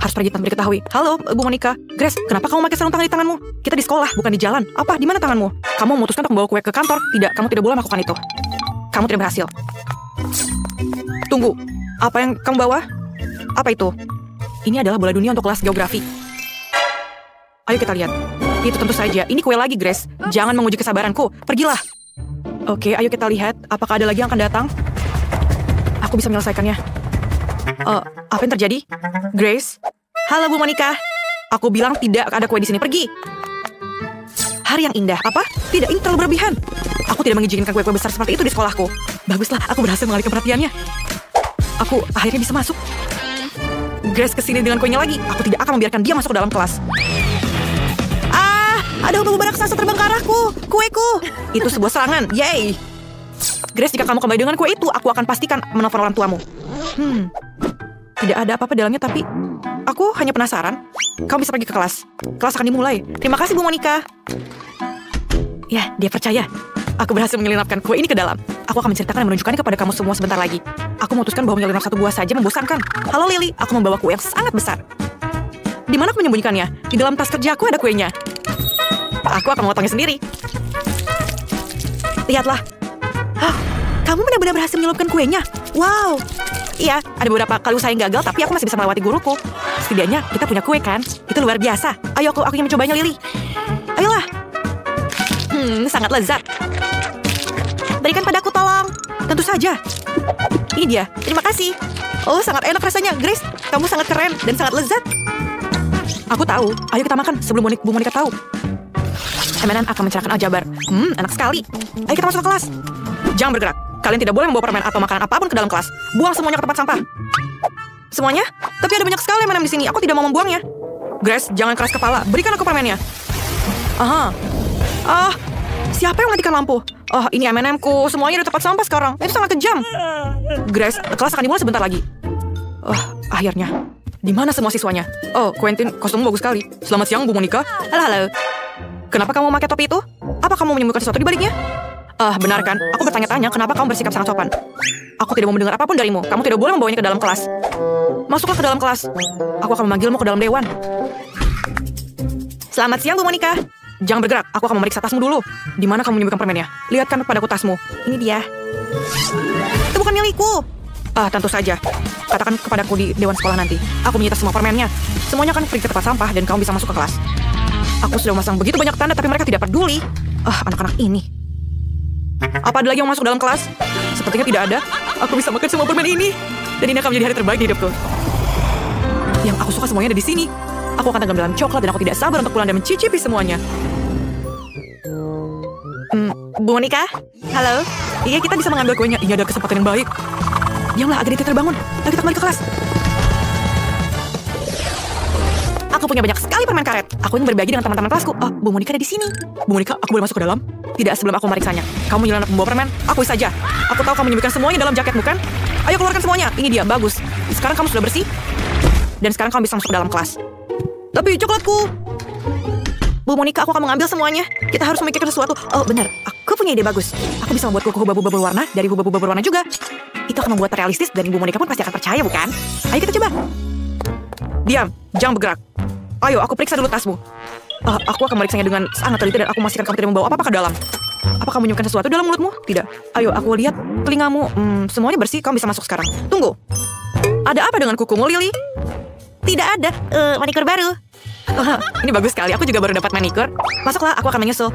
Harus pergi tanpa diketahui. Halo, Bu Monica. Grace, kenapa kamu pakai sarung tangan di tanganmu? Kita di sekolah, bukan di jalan. Apa? Di mana tanganmu? Kamu memutuskan untuk membawa kue ke kantor? Tidak, kamu tidak boleh melakukan itu. Kamu tidak berhasil. Tunggu, apa yang kamu bawa? Apa itu? Ini adalah bola dunia untuk kelas geografi. Ayo kita lihat. Itu tentu saja. Ini kue lagi, Grace. Jangan menguji kesabaranku. Pergilah. Oke, ayo kita lihat. Apakah ada lagi yang akan datang? Aku bisa menyelesaikannya. Apa yang terjadi? Grace? Halo, Bu Monica. Aku bilang tidak ada kue di sini. Pergi. Hari yang indah. Apa? Tidak, ini terlalu berlebihan. Aku tidak mengizinkan kue-kue besar seperti itu di sekolahku. Baguslah, aku berhasil mengalihkan perhatiannya. Aku akhirnya bisa masuk. Grace kesini dengan kuenya lagi. Aku tidak akan membiarkan dia masuk ke dalam kelas. Ada bau raksasa terbang ke arahku. Kueku. Itu sebuah serangan. Yeay. Grace, jika kamu kembali dengan kue itu, aku akan pastikan menelpon orang tuamu. Tidak ada apa-apa dalamnya, tapi aku hanya penasaran. Kamu bisa pergi ke kelas. Kelas akan dimulai. Terima kasih, Bu Monica. Ya, dia percaya. Aku berhasil menyelinapkan kue ini ke dalam. Aku akan menceritakan dan menunjukkannya kepada kamu semua sebentar lagi. Aku memutuskan bahwa menyelinap satu buah saja membosankan. Halo, Lily. Aku membawa kue yang sangat besar. Di mana aku menyembunyikannya? Di dalam tas kerjaku ada kuenya. Aku akan memotongnya sendiri. Lihatlah. Kamu benar-benar berhasil menyelupkan kuenya. Wow. Iya, ada beberapa kali usaha yang gagal, tapi aku masih bisa melewati guruku. Setidaknya kita punya kue, kan? Itu luar biasa. Ayo, aku ingin mencobanya, Lily. Ayolah. Sangat lezat. Berikan padaku, tolong. Tentu saja. Ini dia. Terima kasih. Oh, sangat enak rasanya. Grace, kamu sangat keren dan sangat lezat. Aku tahu. Ayo kita makan sebelum Bu Monica tahu. M&M akan mencerahkan aljabar. Enak sekali. Ayo kita masuk ke kelas. Jangan bergerak. Kalian tidak boleh membawa permen atau makanan apapun ke dalam kelas. Buang semuanya ke tempat sampah. Semuanya? Tapi ada banyak sekali M&M di sini. Aku tidak mau membuangnya. Grace, jangan keras kepala. Berikan aku permennya. Siapa yang mematikan lampu? Ini M&M-ku. Semuanya di tempat sampah sekarang. Itu sangat kejam. Grace, kelas akan dimulai sebentar lagi. Akhirnya. Di mana semua siswanya? Quentin, kostummu bagus sekali. Selamat siang, Bu Monica. Halo. Kenapa kamu memakai topi itu? Apa kamu menyembunyikan sesuatu di baliknya? Benar kan? Aku bertanya-tanya kenapa kamu bersikap sangat sopan. Aku tidak mau mendengar apapun darimu. Kamu tidak boleh membawanya ke dalam kelas. Masuklah ke dalam kelas. Aku akan memanggilmu ke dalam dewan. Selamat siang, Bu Monica. Jangan bergerak. Aku akan memeriksa tasmu dulu. Di mana kamu menyembunyikan permennya? Lihatkan kepadaku tasmu. Ini dia. Itu bukan milikku. Tentu saja. Katakan kepadaku di dewan sekolah nanti. Aku menyita semua permennya. Semuanya akan pergi ke tempat sampah dan kamu bisa masuk ke kelas. Aku sudah memasang begitu banyak tanda, tapi mereka tidak peduli. Anak-anak ini. Apa ada lagi yang masuk dalam kelas? Sepertinya tidak ada. Aku bisa makan semua permen ini. Dan ini akan menjadi hari terbaik di hidupku. Yang aku suka semuanya ada di sini. Aku akan tenggelam dalam coklat dan aku tidak sabar untuk pulang dan mencicipi semuanya. Bu Monica? Halo? Iya, kita bisa mengambil kuenya. Ini ada kesempatan yang baik. Diamlah, agar dia terbangun. Ayo kita kembali ke kelas. Aku punya banyak sekali permen karet. Aku ingin berbagi dengan teman-teman kelasku. Bu Monica ada di sini. Bu Monica, aku boleh masuk ke dalam? Tidak, sebelum aku memeriksanya. Kamu menyelenap membawa permen? Aku saja. Aku tahu kamu menyembunyikan semuanya dalam jaketmu, kan? Ayo keluarkan semuanya. Ini dia, bagus. Sekarang kamu sudah bersih. Dan sekarang kamu bisa masuk ke dalam kelas. Tapi coklatku. Bu Monica, aku akan mengambil semuanya. Kita harus memikirkan sesuatu. Benar. Aku punya ide bagus. Aku bisa membuat kuku hubab-hubab berwarna dari hubab-hubab berwarna juga. Itu akan membuat realistis dan Ibu Monica pun pasti akan percaya, bukan? Ayo kita coba. Diam, jangan bergerak. Ayo, aku periksa dulu tasmu. Aku akan meriksanya dengan sangat teliti dan aku memastikan kamu tidak membawa apa-apa ke dalam. Apa kamu menyimpan sesuatu dalam mulutmu? Tidak. Ayo, aku lihat telingamu. Semuanya bersih, kamu bisa masuk sekarang. Tunggu. Ada apa dengan kukumu, Lily? Tidak ada. Manikur baru. Ini bagus sekali. Aku juga baru dapat manikur. Masuklah, aku akan menyusul.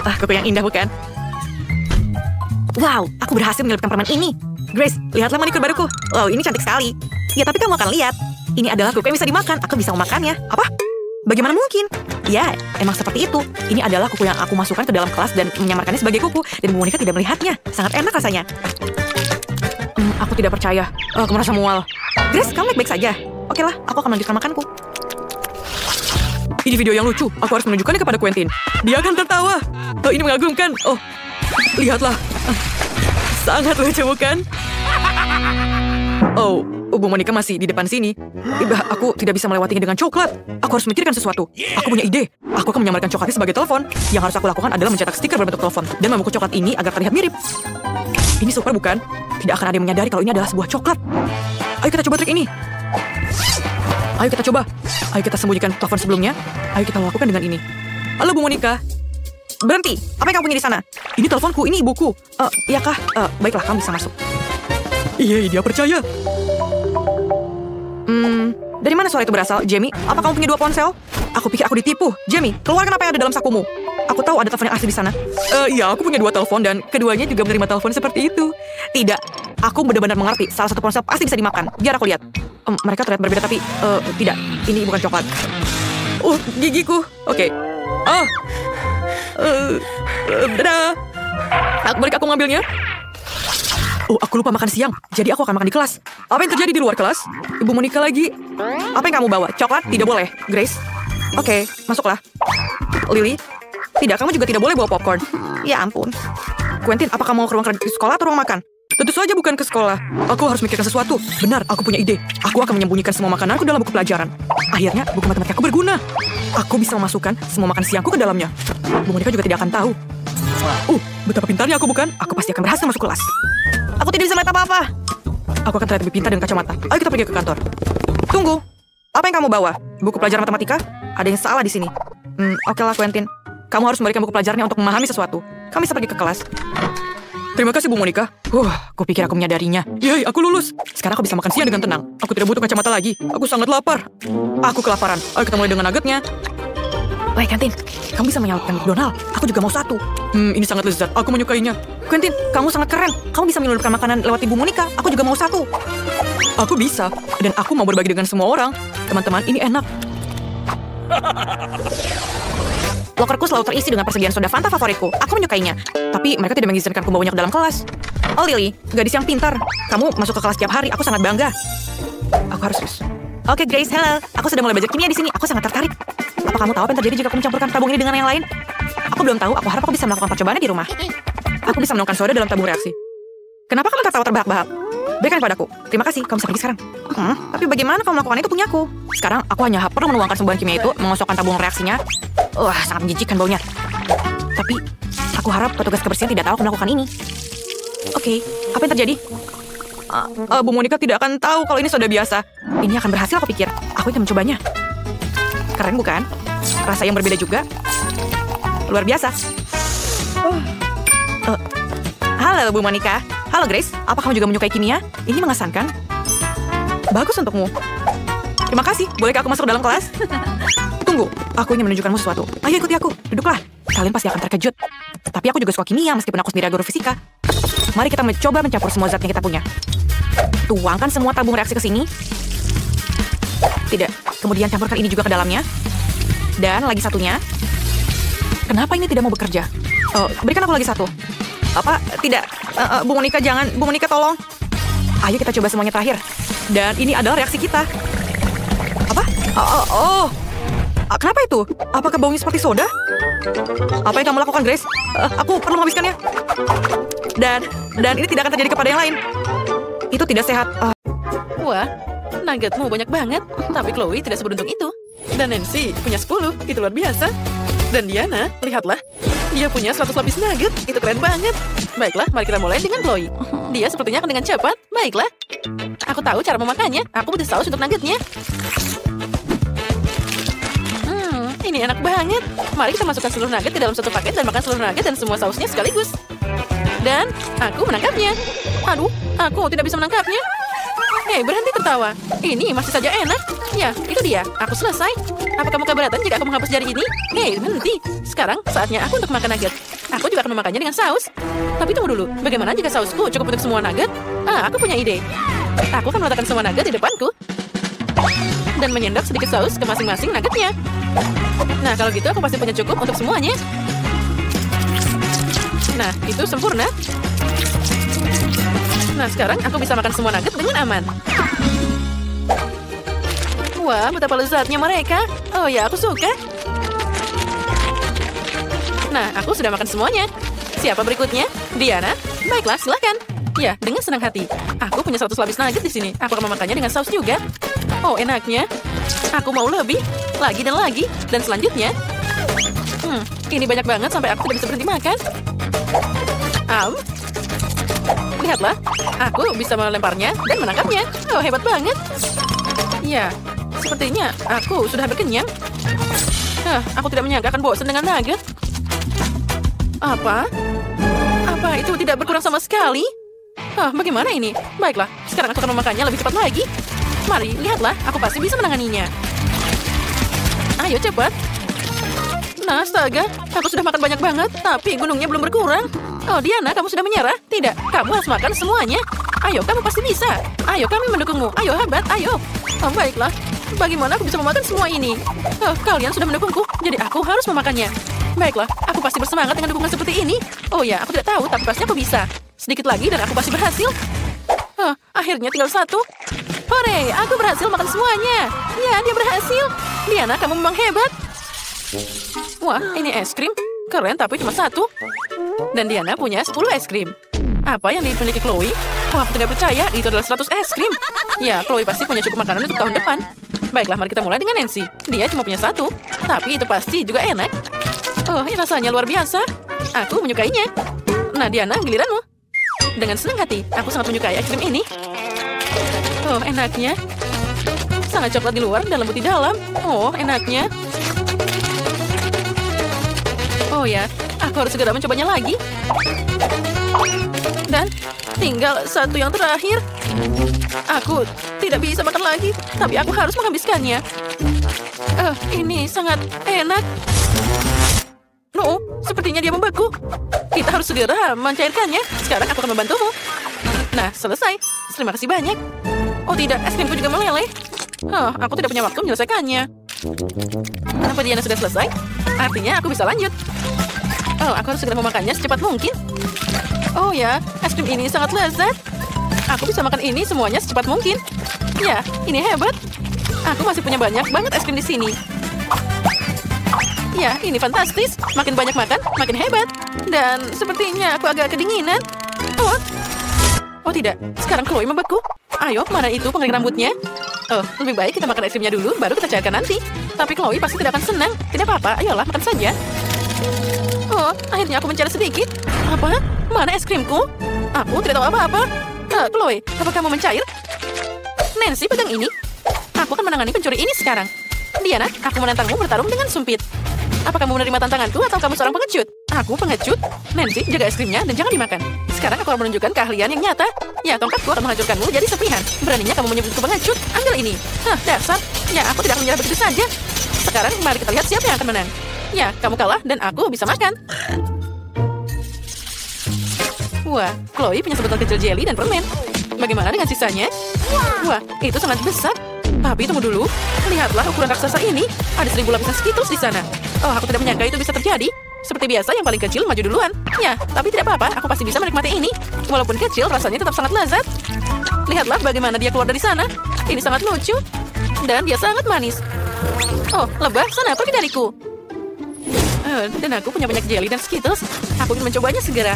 Kuku yang indah, bukan? Wow, aku berhasil menyelipkan permen ini. Grace, lihatlah manikur baruku. Wow, ini cantik sekali. Ya, tapi kamu akan lihat. Ini adalah kuku yang bisa dimakan. Aku bisa memakannya. Apa? Bagaimana mungkin? Ya, emang seperti itu. Ini adalah kuku yang aku masukkan ke dalam kelas dan menyamarkannya sebagai kuku. Dan Bu Monica tidak melihatnya. Sangat enak rasanya. Aku tidak percaya. Aku merasa mual. Grace, kamu baik-baik saja. Oke lah, aku akan melanjutkan makanku. Ini video yang lucu. Aku harus menunjukkannya kepada Quentin. Dia akan tertawa. Ini mengagumkan. Lihatlah. Sangat lucu, bukan? Bu Monica masih di depan sini. Aku tidak bisa melewatinya dengan coklat. Aku harus memikirkan sesuatu. Aku punya ide. Aku akan menyamarkan coklatnya sebagai telepon. Yang harus aku lakukan adalah mencetak stiker berbentuk telepon dan membungkus coklat ini agar terlihat mirip. Ini super, bukan? Tidak akan ada yang menyadari kalau ini adalah sebuah coklat. Ayo kita coba trik ini. Ayo kita coba. Ayo kita sembunyikan telepon sebelumnya. Ayo kita lakukan dengan ini. Halo Bu Monica. Berhenti. Apa yang kamu punya di sana? Ini teleponku, ini ibuku. Iya kah? Baiklah, kamu bisa masuk. Iya, dia percaya. Dari mana suara itu berasal, Jamie? Apa kamu punya 2 ponsel? Aku pikir aku ditipu. Jamie, keluarkan apa yang ada dalam sakumu. Aku tahu ada telepon yang asli di sana. Iya, aku punya 2 telepon dan keduanya juga menerima telepon seperti itu. Tidak, aku benar-benar mengerti. Salah satu ponsel pasti bisa dimakan. Biar aku lihat. Mereka terlihat berbeda tapi tidak. Ini bukan coklat. Gigiku. Oke. Dadah. Balik aku ngambilnya. Aku lupa makan siang. Jadi aku akan makan di kelas. Apa yang terjadi di luar kelas? Ibu Monica lagi. Apa yang kamu bawa? Coklat? Tidak boleh. Grace? Oke, masuklah. Lily? Tidak, kamu juga tidak boleh bawa popcorn. Ya ampun. Quentin, apa kamu mau ke ruang kerja sekolah atau ruang makan? Tentu saja bukan ke sekolah. Aku harus mikirkan sesuatu. Benar, aku punya ide. Aku akan menyembunyikan semua makananku dalam buku pelajaran. Akhirnya, buku matematikaku berguna. Aku bisa memasukkan semua makan siangku ke dalamnya. Bu Monica juga tidak akan tahu. Betapa pintarnya aku, bukan? Aku pasti akan berhasil masuk kelas. Aku tidak bisa melihat apa-apa. Aku akan terlihat lebih pintar dengan kacamata. Ayo kita pergi ke kantor. Tunggu. Apa yang kamu bawa? Buku pelajaran matematika? Ada yang salah di sini. Oke lah, Quentin. Kamu harus memberikan buku pelajarannya untuk memahami sesuatu. Kamu bisa pergi ke kelas. Terima kasih, Bu Monica. Aku pikir aku menyadarinya. Yeay, aku lulus. Sekarang aku bisa makan siang dengan tenang. Aku tidak butuh kacamata lagi. Aku sangat lapar. Aku kelaparan. Ayo kita mulai dengan nuggetnya. Baik, Quentin. Kamu bisa menyalakan McDonald. Aku juga mau 1. Ini sangat lezat. Aku menyukainya. Quentin, kamu sangat keren. Kamu bisa menyalurkan makanan lewat Ibu Monica. Aku juga mau 1. Aku bisa. Dan aku mau berbagi dengan semua orang. Teman-teman, ini enak. Lokerku selalu terisi dengan persegian soda Fanta favoritku. Aku menyukainya. Tapi mereka tidak mengizinkanku membawanya ke dalam kelas. Oh, Lily, gadis yang pintar. Kamu masuk ke kelas tiap hari. Aku sangat bangga. Aku harus. Oke, Grace, hello. Aku sudah mulai belajar kimia di sini. Aku sangat tertarik. Apa kamu tahu apa yang terjadi jika aku mencampurkan tabung ini dengan yang lain? Aku belum tahu. Aku harap aku bisa melakukan percobaannya di rumah. Aku bisa menuangkan soda dalam tabung reaksi. Kenapa kamu tertawa terbahak-bahak? Berikan padaku. Terima kasih. Kamu bisa pergi sekarang. Tapi bagaimana kamu melakukan itu punyaku? Sekarang aku hanya perlu menuangkan sembuhan kimia itu, mengosokkan tabung reaksinya. Sangat menjijikkan baunya. Tapi aku harap petugas kebersihan tidak tahu aku melakukan ini. Oke, apa yang terjadi? Bu Monica tidak akan tahu kalau ini soda biasa. Ini akan berhasil, aku pikir. Aku ingin mencobanya. Keren bukan? Rasa yang berbeda juga. Luar biasa. Halo Bu Monica. Halo Grace. Apa kamu juga menyukai kimia? Ini mengesankan. Bagus untukmu. Terima kasih. Bolehkah aku masuk dalam kelas? Tunggu. Aku ingin menunjukkanmu sesuatu. Ayo ikuti aku. Duduklah. Kalian pasti akan terkejut. Tapi aku juga suka kimia meskipun aku sendiri guru fisika. Mari kita mencoba mencampur semua zat yang kita punya. Tuangkan semua tabung reaksi ke sini. Tidak. Kemudian campurkan ini juga ke dalamnya. Dan lagi satunya. Kenapa ini tidak mau bekerja? Berikan aku lagi 1. Apa? Tidak. Bu Monica, jangan. Bu Monica, tolong. Ayo kita coba semuanya terakhir. Dan ini adalah reaksi kita. Apa? Kenapa itu? Apakah baunya seperti soda? Apa yang kamu lakukan, Grace? Aku perlu menghabiskannya. Dan ini tidak akan terjadi kepada yang lain. Itu tidak sehat. Wah, nuggetmu banyak banget. Tapi Chloe tidak seberuntung itu. Dan Nancy punya 10. Itu luar biasa. Dan Diana, lihatlah. Dia punya 100 lapis nugget. Itu keren banget. Baiklah, mari kita mulai dengan Chloe. Dia sepertinya akan dengan cepat. Baiklah. Aku tahu cara memakannya. Aku butuh saus untuk nuggetnya. Ini enak banget. Mari kita masukkan seluruh nugget ke dalam satu paket dan makan seluruh nugget dan semua sausnya sekaligus. Dan aku menangkapnya. Aduh, aku tidak bisa menangkapnya. Hei, berhenti tertawa. Ini masih saja enak. Ya, itu dia. Aku selesai. Apa kamu keberatan jika aku menghapus jari ini? Hei, berhenti. Sekarang saatnya aku untuk makan nugget. Aku juga akan memakannya dengan saus. Tapi tunggu dulu. Bagaimana jika sausku cukup untuk semua nugget? Aku punya ide. Aku akan meletakkan semua nugget di depanku. Dan menyendok sedikit saus ke masing-masing nuggetnya. Nah, kalau gitu aku pasti punya cukup untuk semuanya. Nah, itu sempurna. Nah, sekarang aku bisa makan semua nugget dengan aman. Wah, betapa lezatnya mereka. Oh ya, aku suka. Nah, aku sudah makan semuanya. Siapa berikutnya? Diana? Baiklah, silakan. Ya, dengan senang hati. Aku punya 100 lapis nugget di sini. Aku akan memakannya dengan saus juga. Oh, enaknya. Aku mau lebih. Lagi dan lagi. Dan selanjutnya. Ini banyak banget sampai aku tidak bisa berhenti makan. Lihatlah. Aku bisa melemparnya dan menangkapnya. Oh, hebat banget. Ya, sepertinya aku sudah hampir kenyang. Aku tidak menyangka akan bosan dengan nugget. Apa? Apa itu tidak berkurang sama sekali? Bagaimana ini? Baiklah, sekarang aku akan memakannya lebih cepat lagi. Mari, lihatlah, aku pasti bisa menanganinya. Ayo, cepat. Nah, astaga, aku sudah makan banyak banget, tapi gunungnya belum berkurang. Oh, Diana, kamu sudah menyerah? Tidak, kamu harus makan semuanya. Ayo, kamu pasti bisa. Ayo, kami mendukungmu. Ayo, hebat, ayo. Oh, baiklah. Bagaimana aku bisa memakan semua ini? Kalian sudah mendukungku, jadi aku harus memakannya. Baiklah, aku pasti bersemangat dengan dukungan seperti ini. Oh ya, aku tidak tahu, tapi pasti aku bisa. Sedikit lagi dan aku pasti berhasil. Akhirnya tinggal satu. Hore, aku berhasil makan semuanya. Ya, dia berhasil. Diana, kamu memang hebat. Wah, ini es krim. Keren, tapi cuma satu. Dan Diana punya 10 es krim. Apa yang dimiliki Chloe? Aku tidak percaya, itu adalah 100 es krim. Ya, Chloe pasti punya cukup makanan untuk tahun depan. Baiklah, mari kita mulai dengan Nancy. Dia cuma punya satu, tapi itu pasti juga enak. Oh, ini rasanya luar biasa. Aku menyukainya. Nah, Diana, giliranmu. Dengan senang hati, aku sangat menyukai es krim ini. Oh, enaknya. Sangat coklat di luar dan lembut di dalam. Oh, enaknya. Oh ya, aku harus segera mencobanya lagi. Dan tinggal satu yang terakhir. Aku tidak bisa makan lagi, tapi aku harus menghabiskannya. Ini sangat enak. No, sepertinya dia membeku. Kita harus segera mencairkannya. Sekarang aku akan membantumu. Nah, selesai. Terima kasih banyak. Oh tidak, es krimku juga meleleh. Aku tidak punya waktu menyelesaikannya. Kenapa Diana sudah selesai? Artinya aku bisa lanjut. Aku harus segera memakannya secepat mungkin. Oh ya, es krim ini sangat lezat. Aku bisa makan ini semuanya secepat mungkin. Ya, ini hebat. Aku masih punya banyak banget es krim di sini. Ya, ini fantastis. Makin banyak makan, makin hebat. Dan sepertinya aku agak kedinginan. Oh tidak, sekarang Chloe membeku. Ayo, mana itu pengering rambutnya? Lebih baik kita makan es krimnya dulu, baru kita cairkan nanti. Tapi Chloe pasti tidak akan senang. Tidak apa-apa, ayolah makan saja. Akhirnya aku mencari sedikit. Apa? Mana es krimku? Aku tidak tahu apa-apa. Chloe, apa kamu mencair? Nancy, pegang ini. Aku akan menangani pencuri ini sekarang. Diana, aku menantangmu bertarung dengan sumpit. Apa kamu menerima tantanganku atau kamu seorang pengecut? Aku pengecut. Nancy, jaga es krimnya dan jangan dimakan. Sekarang aku akan menunjukkan keahlian yang nyata. Ya, tongkatku akan menghancurkanmu jadi serpihan. Beraninya kamu menyebutku pengecut? Ambil ini. Dasar. Ya, aku tidak akan menyerah begitu saja. Sekarang mari kita lihat siapa yang akan menang. Ya, kamu kalah dan aku bisa makan. Wah, Chloe punya sebotol kecil jelly dan permen. Bagaimana dengan sisanya? Wah, itu sangat besar. Tapi tunggu dulu. Lihatlah ukuran raksasa ini. Ada 1000 lapisan Skittles di sana. Aku tidak menyangka itu bisa terjadi. Seperti biasa, yang paling kecil maju duluan. Ya, tapi tidak apa-apa. Aku pasti bisa menikmati ini. Walaupun kecil, rasanya tetap sangat lezat. Lihatlah bagaimana dia keluar dari sana. Ini sangat lucu. Dan dia sangat manis. Lebah, sana pergi dariku. Dan aku punya banyak jelly dan Skittles. Aku ingin mencobanya segera.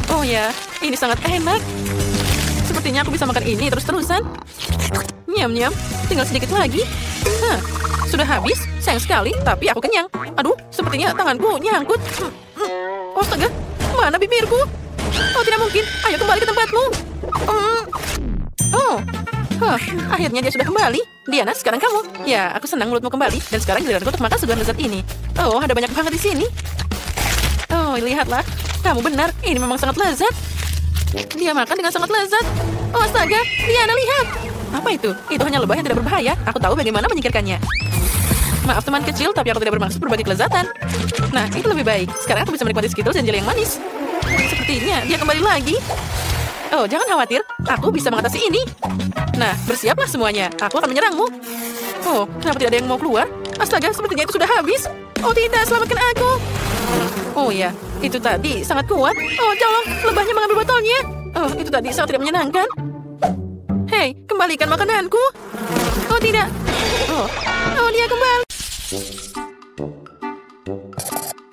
Oh ya, ini sangat enak. Sepertinya aku bisa makan ini terus-terusan. Nyam-nyam, tinggal sedikit lagi. Sudah habis? Sayang sekali, tapi aku kenyang. Aduh, sepertinya tanganku nyangkut. Astaga, mana bibirku? Tidak mungkin. Ayo kembali ke tempatmu. Akhirnya dia sudah kembali. Diana, sekarang kamu. Ya, aku senang mulutmu kembali. Dan sekarang giliranku untuk makan segar lezat ini. Ada banyak banget di sini. Lihatlah. Kamu benar, ini memang sangat lezat. Dia makan dengan sangat lezat. Astaga, Diana, lihat. Apa itu? Itu hanya lebah yang tidak berbahaya. Aku tahu bagaimana menyingkirkannya. Maaf teman kecil, tapi aku tidak bermaksud berbagi kelezatan. Nah, itu lebih baik. Sekarang aku bisa menikmati Skittles dan jelly yang manis. Sepertinya dia kembali lagi. Jangan khawatir. Aku bisa mengatasi ini. Nah, bersiaplah semuanya. Aku akan menyerangmu. Kenapa tidak ada yang mau keluar? Astaga, sepertinya itu sudah habis. Tidak, selamatkan aku. Ya, itu tadi sangat kuat. Tolong, lebahnya mengambil botolnya. Itu tadi sangat tidak menyenangkan. Hei, kembalikan makananku. Tidak. Dia kembali.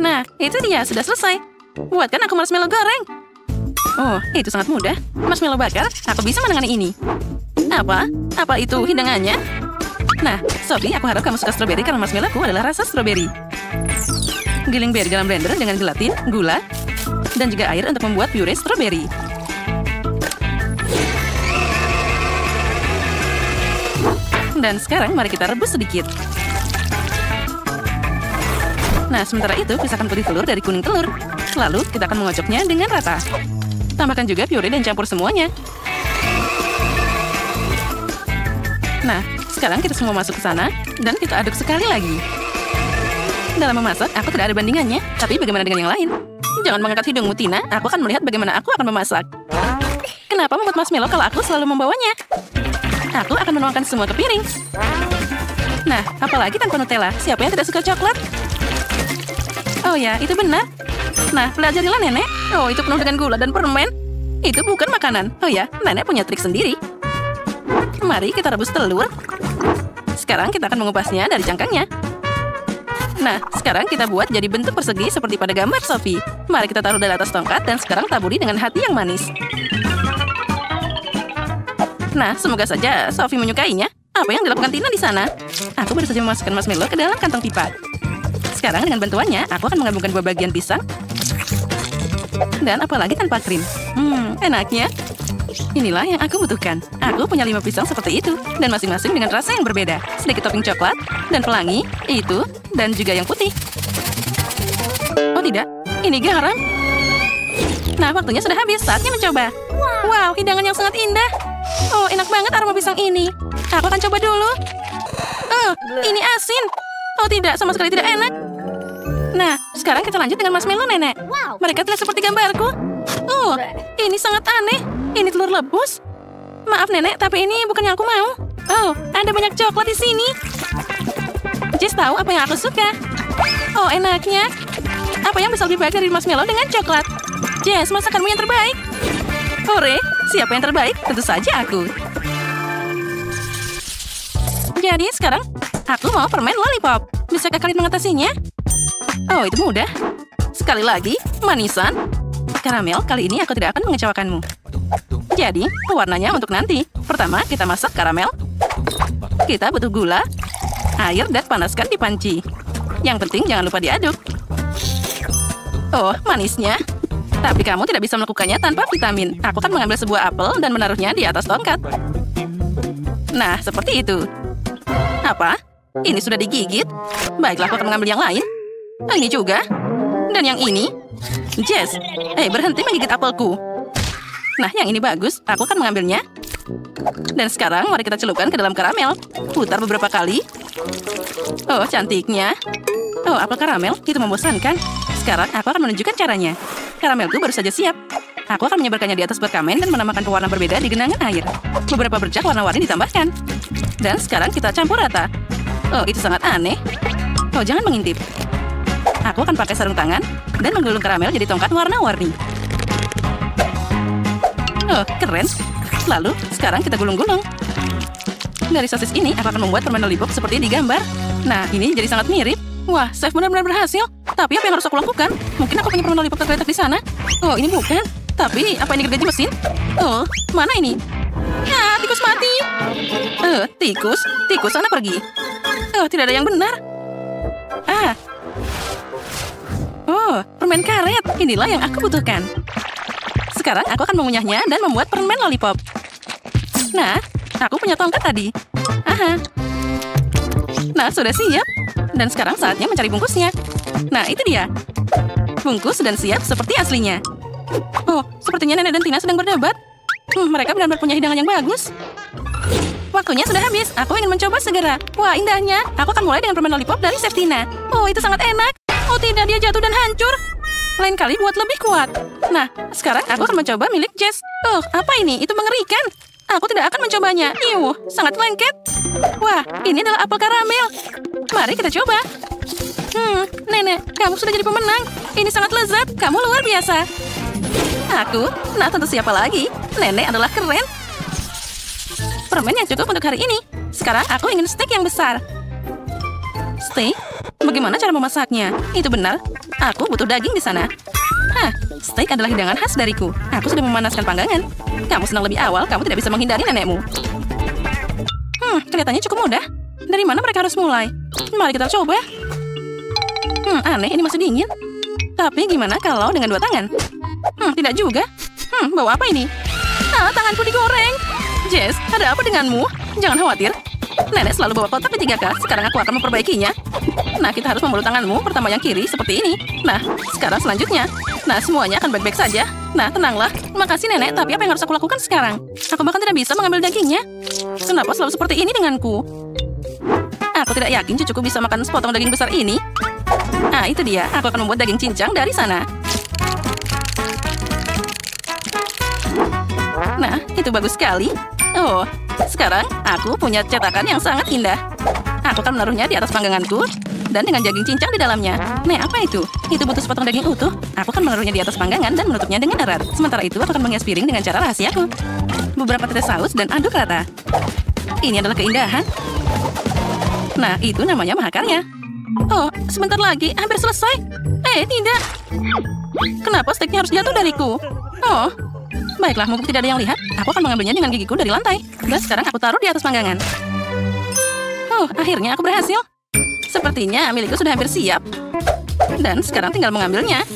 Nah, itu dia, sudah selesai. Buatkan aku marshmallow goreng. Itu sangat mudah. Marshmallow bakar, aku bisa menangani ini. Apa? Apa itu hidangannya? Nah, Sophie, aku harap kamu suka stroberi karena marshmallowku adalah rasa stroberi. Giling berry dalam blender dengan gelatin, gula, dan juga air untuk membuat puree stroberi. Dan sekarang mari kita rebus sedikit. Nah, sementara itu pisahkan putih telur dari kuning telur. Lalu kita akan mengocoknya dengan rata. Tambahkan juga puree dan campur semuanya. Nah, sekarang kita semua masuk ke sana dan kita aduk sekali lagi. Dalam memasak, aku tidak ada bandingannya. Tapi bagaimana dengan yang lain? Jangan mengangkat hidungmu, Tina. Aku akan melihat bagaimana aku akan memasak. Kenapa membuat marshmallow kalau aku selalu membawanya? Aku akan menuangkan semua ke piring. Nah, apalagi tanpa Nutella? Siapa yang tidak suka coklat? Oh ya, itu benar. Nah, pelajarilah nenek. Oh, itu penuh dengan gula dan permen. Itu bukan makanan. Oh ya, nenek punya trik sendiri. Mari kita rebus telur. Sekarang kita akan mengupasnya dari cangkangnya. Nah, sekarang kita buat jadi bentuk persegi seperti pada gambar Sophie. Mari kita taruh dari atas tongkat dan sekarang taburi dengan hati yang manis. Nah, semoga saja Sophie menyukainya. Apa yang dilakukan Tina di sana? Aku baru saja memasukkan marshmallow ke dalam kantong pipa. Sekarang dengan bantuannya, aku akan menggabungkan dua bagian pisang. Dan apalagi tanpa krim. Enaknya. Inilah yang aku butuhkan. Aku punya 5 pisang seperti itu. Dan masing-masing dengan rasa yang berbeda. Sedikit topping coklat, dan pelangi, itu, dan juga yang putih. Oh tidak, ini garam. Nah, waktunya sudah habis. Saatnya mencoba. Wow, hidangan yang sangat indah. Oh, enak banget aroma pisang ini. Aku akan coba dulu. Oh, ini asin. Oh tidak, sama sekali tidak enak. Nah, sekarang kita lanjut dengan marshmallow nenek. Mereka tidak seperti gambarku. Oh, ini sangat aneh. Ini telur rebus. Maaf nenek, tapi ini bukan yang aku mau. Oh, ada banyak coklat di sini. Jess tahu apa yang aku suka. Oh, enaknya. Apa yang bisa lebih baik dari marshmallow dengan coklat? Jess, masakanmu yang terbaik. Hore, siapa yang terbaik? Tentu saja aku. Jadi sekarang, aku mau permen lollipop. Bisakah kalian mengatasinya? Oh, itu mudah. Sekali lagi, manisan. Karamel, kali ini aku tidak akan mengecewakanmu. Jadi, pewarnanya untuk nanti. Pertama, kita masak karamel. Kita butuh gula, air, dan panaskan di panci. Yang penting jangan lupa diaduk. Oh, manisnya. Tapi kamu tidak bisa melakukannya tanpa vitamin. Aku akan mengambil sebuah apel dan menaruhnya di atas tongkat. Nah, seperti itu. Apa? Ini sudah digigit? Baiklah, aku akan mengambil yang lain. Ini juga. Dan yang ini. Jess, berhenti menggigit apelku. Nah, yang ini bagus. Aku akan mengambilnya. Dan sekarang, mari kita celupkan ke dalam karamel. Putar beberapa kali. Oh, cantiknya. Oh, apel karamel. Itu membosankan. Sekarang, aku akan menunjukkan caranya. Karamelku baru saja siap. Aku akan menyebarkannya di atas perkamen dan menambahkan pewarna berbeda di genangan air. Beberapa bercak warna-warni ditambahkan. Dan sekarang kita campur rata. Oh, itu sangat aneh. Oh, jangan mengintip. Aku akan pakai sarung tangan dan menggulung karamel jadi tongkat warna-warni. Oh, keren. Lalu, sekarang kita gulung-gulung. Dari sosis ini, aku akan membuat permen lollipop seperti di gambar. Nah, ini jadi sangat mirip. Wah, chef benar-benar berhasil. Tapi apa yang harus aku lakukan? Mungkin aku punya permen lollipop tergeletak di sana. Oh, ini bukan. Tapi, apa ini gergaji mesin? Oh, mana ini? Ah, tikus mati. Tikus? Tikus, sana pergi. Oh, tidak ada yang benar. Oh, permen karet. Inilah yang aku butuhkan. Sekarang aku akan mengunyahnya dan membuat permen lollipop. Nah, aku punya tongkat tadi. Nah, sudah siap. Dan sekarang saatnya mencari bungkusnya. Nah, itu dia. Bungkus dan siap seperti aslinya. Oh, sepertinya Nenek dan Tina sedang berdebat. Mereka benar-benar punya hidangan yang bagus. Waktunya sudah habis. Aku ingin mencoba segera. Wah, indahnya. Aku akan mulai dengan permen lollipop dari Chef Tina. Oh, itu sangat enak. Oh tidak, dia jatuh dan hancur. Lain kali buat lebih kuat. Nah, sekarang aku akan mencoba milik Jess. Oh, apa ini? Itu mengerikan. Aku tidak akan mencobanya. Sangat lengket. Wah, ini adalah apel karamel. Mari kita coba. Nenek, kamu sudah jadi pemenang. Ini sangat lezat. Kamu luar biasa. Aku? Nah, tentu siapa lagi? Nenek adalah keren. Permen yang cukup untuk hari ini. Sekarang aku ingin steak yang besar. Steak? Bagaimana cara memasaknya? Itu benar. Aku butuh daging di sana. Steak adalah hidangan khas dariku. Aku sudah memanaskan panggangan. Kamu senang lebih awal, kamu tidak bisa menghindari nenekmu. Kelihatannya cukup mudah. Dari mana mereka harus mulai? Mari kita coba. Aneh, ini masih dingin. Tapi gimana kalau dengan 2 tangan? Tidak juga. Bawa apa ini? Tanganku digoreng. Jess, ada apa denganmu? Jangan khawatir. Nenek selalu bawa kotak P3K. Sekarang aku akan memperbaikinya. Nah, kita harus memulur tanganmu. Pertama yang kiri, seperti ini. Nah, sekarang selanjutnya. Nah, semuanya akan baik-baik saja. Nah, tenanglah. Makasih, Nenek. Tapi apa yang harus aku lakukan sekarang? Aku bahkan tidak bisa mengambil dagingnya. Kenapa selalu seperti ini denganku? Aku tidak yakin cucuku bisa makan sepotong daging besar ini. Nah, itu dia. Aku akan membuat daging cincang dari sana. Nah, itu bagus sekali. Oh, sekarang aku punya cetakan yang sangat indah. Aku akan menaruhnya di atas pangganganku dan dengan daging cincang di dalamnya. Nah, apa itu? Itu butuh sepotong daging utuh. Aku akan menaruhnya di atas panggangan dan menutupnya dengan erat. Sementara itu, aku akan menghias piring dengan cara rahasiaku. Beberapa tetes saus dan aduk rata. Ini adalah keindahan. Nah, itu namanya mahakarya. Oh, sebentar lagi. Hampir selesai. Tidak. Kenapa steaknya harus jatuh dariku? Oh, baiklah, mumpung tidak ada yang lihat. Aku akan mengambilnya dengan gigiku dari lantai. Dan sekarang aku taruh di atas panggangan. Oh, akhirnya aku berhasil. Sepertinya milikku sudah hampir siap. Dan sekarang tinggal mengambilnya.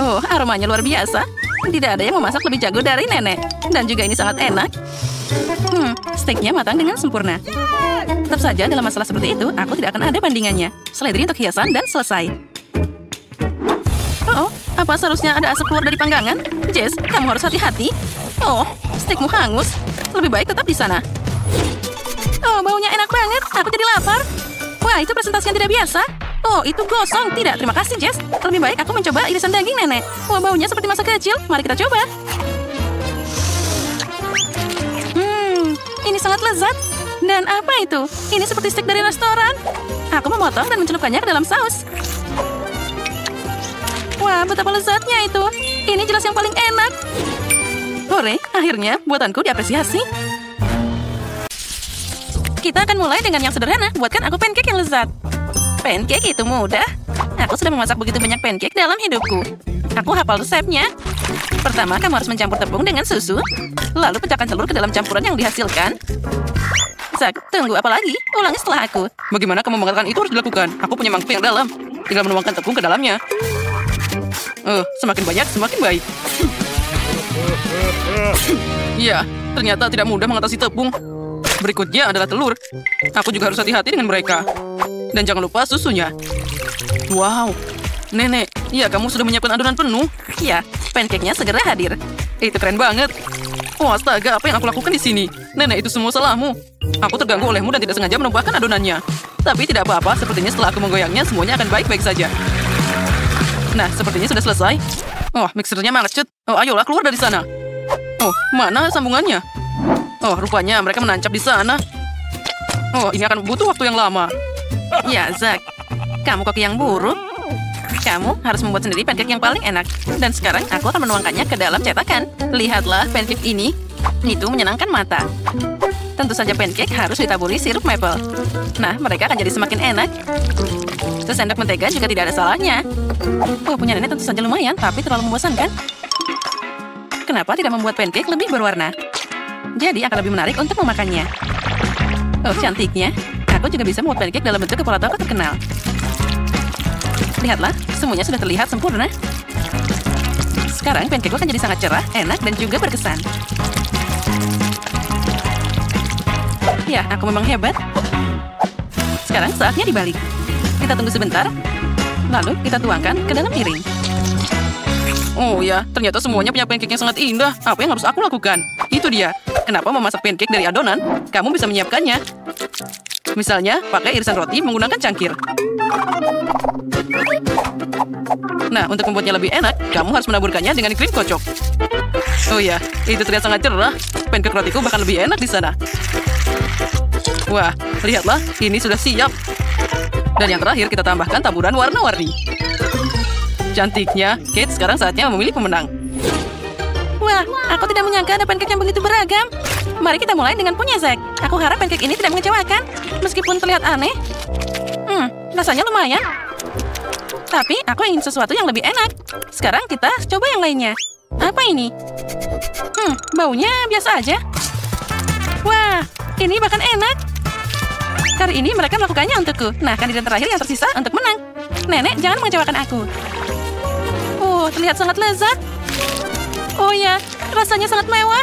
Oh, aromanya luar biasa. Tidak ada yang memasak lebih jago dari nenek. Dan juga ini sangat enak. Steaknya matang dengan sempurna. Tetap saja dalam masalah seperti itu, aku tidak akan ada bandingannya. Seledri untuk hiasan dan selesai. Oh, apa seharusnya ada asap keluar dari panggangan? Jess, kamu harus hati-hati. Oh, steakmu hangus. Lebih baik tetap di sana. Oh, baunya enak banget. Aku jadi lapar. Wah, itu presentasi yang tidak biasa. Oh, itu gosong. Tidak, terima kasih, Jess. Lebih baik aku mencoba irisan daging nenek. Wah, baunya seperti masa kecil. Mari kita coba. Ini sangat lezat. Dan apa itu? Ini seperti steak dari restoran. Aku memotong dan mencelupkannya ke dalam saus. Wah, betapa lezatnya itu. Ini jelas yang paling enak. Hore, akhirnya buatanku diapresiasi. Kita akan mulai dengan yang sederhana. Buatkan aku pancake yang lezat. Pancake itu mudah. Aku sudah memasak begitu banyak pancake dalam hidupku. Aku hafal resepnya. Pertama, kamu harus mencampur tepung dengan susu. Lalu pecahkan telur ke dalam campuran yang dihasilkan. Zak, tunggu apa lagi? Ulangi setelah aku. Bagaimana kamu mengatakan itu harus dilakukan? Aku punya mangkuk yang dalam. Tinggal menuangkan tepung ke dalamnya. Semakin banyak, semakin baik. Ya, ternyata tidak mudah mengatasi tepung. Berikutnya adalah telur. Aku juga harus hati-hati dengan mereka. Dan jangan lupa susunya. Wow, Nenek, ya kamu sudah menyiapkan adonan penuh. Ya, pancake-nya segera hadir. Itu keren banget. Oh, astaga, apa yang aku lakukan di sini? Nenek, itu semua salahmu. Aku terganggu olehmu dan tidak sengaja menumpahkan adonannya. Tapi tidak apa-apa, sepertinya setelah aku menggoyangnya, semuanya akan baik-baik saja. Nah, sepertinya sudah selesai. Oh, mixernya macet. Oh, ayolah keluar dari sana. Oh, mana sambungannya? Oh, rupanya mereka menancap di sana. Oh, ini akan butuh waktu yang lama. Ya, Zak. Kamu koki yang buruk. Kamu harus membuat sendiri pancake yang paling enak. Dan sekarang aku akan menuangkannya ke dalam cetakan. Lihatlah pancake ini. Itu menyenangkan mata. Tentu saja pancake harus ditaburi sirup maple. Nah, mereka akan jadi semakin enak. Sesendok mentega juga tidak ada salahnya. Oh, punya nenek tentu saja lumayan, tapi terlalu membosankan. Kenapa tidak membuat pancake lebih berwarna? Jadi akan lebih menarik untuk memakannya. Oh, cantiknya. Aku juga bisa membuat pancake dalam bentuk kepala tokoh terkenal. Lihatlah, semuanya sudah terlihat sempurna. Sekarang pancake akan jadi sangat cerah, enak, dan juga berkesan. Ya, aku memang hebat. Sekarang saatnya dibalik. Kita tunggu sebentar. Lalu kita tuangkan ke dalam piring. Oh ya, ternyata semuanya punya pancake yang sangat indah. Apa yang harus aku lakukan? Itu dia. Kenapa memasak pancake dari adonan? Kamu bisa menyiapkannya. Misalnya, pakai irisan roti menggunakan cangkir. Nah, untuk membuatnya lebih enak, kamu harus menaburkannya dengan krim kocok. Oh ya, itu terlihat sangat cerah. Pancake rotiku bahkan lebih enak di sana. Wah, lihatlah, ini sudah siap. Dan yang terakhir, kita tambahkan taburan warna-warni. Cantiknya, Kate, sekarang saatnya memilih pemenang. Wah, aku tidak menyangka ada pancake yang begitu beragam. Mari kita mulai dengan punya Zack. Aku harap pancake ini tidak mengecewakan. Meskipun terlihat aneh. Rasanya lumayan. Tapi aku ingin sesuatu yang lebih enak. Sekarang kita coba yang lainnya. Apa ini? Baunya biasa aja. Wah, ini bahkan enak. Kali ini mereka melakukannya untukku. Nah, kandidat terakhir yang tersisa untuk menang. Nenek, jangan mengecewakan aku. Oh, terlihat sangat lezat. Oh ya, rasanya sangat mewah.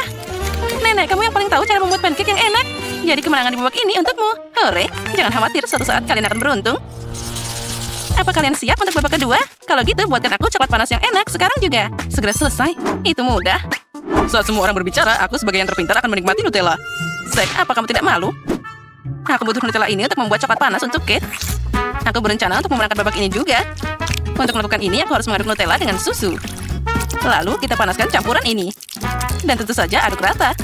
Nenek, kamu yang paling tahu cara membuat pancake yang enak. Jadi kemenangan di babak ini untukmu. Hore, jangan khawatir, suatu saat kalian akan beruntung. Apa kalian siap untuk babak kedua? Kalau gitu, buatkan aku coklat panas yang enak sekarang juga. Segera selesai. Itu mudah. Saat semua orang berbicara, aku sebagai yang terpintar akan menikmati Nutella. Zack, apa kamu tidak malu? Aku butuh Nutella ini untuk membuat coklat panas untuk Kate. Aku berencana untuk memenangkan babak ini juga. Untuk melakukan ini, aku harus mengaduk Nutella dengan susu. Lalu kita panaskan campuran ini. Dan tentu saja aduk rata.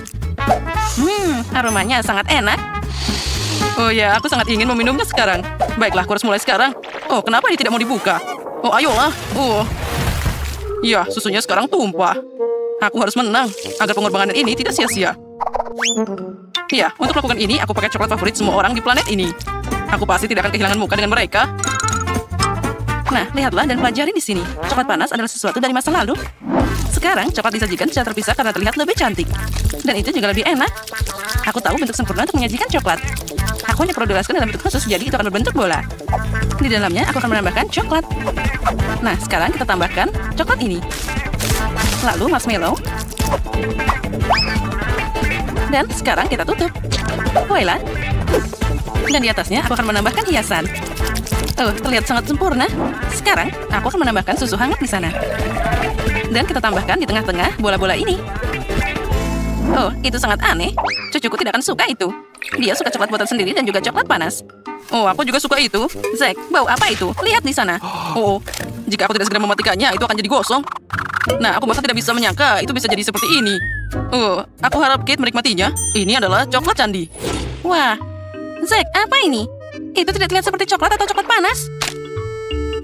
Aromanya sangat enak. Oh ya, aku sangat ingin meminumnya sekarang. Baiklah, aku harus mulai sekarang. Oh, kenapa ini tidak mau dibuka? Oh, ayolah. Oh. Ya, susunya sekarang tumpah. Aku harus menang, agar pengorbanan ini tidak sia-sia. Ya, untuk melakukan ini, aku pakai coklat favorit semua orang di planet ini. Aku pasti tidak akan kehilangan muka dengan mereka. Nah, lihatlah dan pelajari di sini. Coklat panas adalah sesuatu dari masa lalu. Sekarang, coklat disajikan secara terpisah karena terlihat lebih cantik. Dan itu juga lebih enak. Aku tahu bentuk sempurna untuk menyajikan coklat. Aku hanya perlu dioleskan dalam bentuk khusus, jadi itu akan berbentuk bola. Di dalamnya, aku akan menambahkan coklat. Nah, sekarang kita tambahkan coklat ini. Lalu marshmallow. Dan sekarang kita tutup. Voila. Dan di atasnya, aku akan menambahkan hiasan. Oh, terlihat sangat sempurna. Sekarang, aku akan menambahkan susu hangat di sana. Dan kita tambahkan di tengah-tengah bola-bola ini. Oh, itu sangat aneh. Cucuku tidak akan suka itu. Dia suka coklat buatan sendiri dan juga coklat panas. Oh, aku juga suka itu. Zack, bau apa itu? Lihat di sana. Oh, jika aku tidak segera mematikannya, itu akan jadi gosong. Nah, aku bahkan tidak bisa menyangka itu bisa jadi seperti ini. Oh, aku harap Kate menikmatinya. Ini adalah coklat candi. Wah, Zack, apa ini? Itu tidak terlihat seperti coklat atau coklat panas.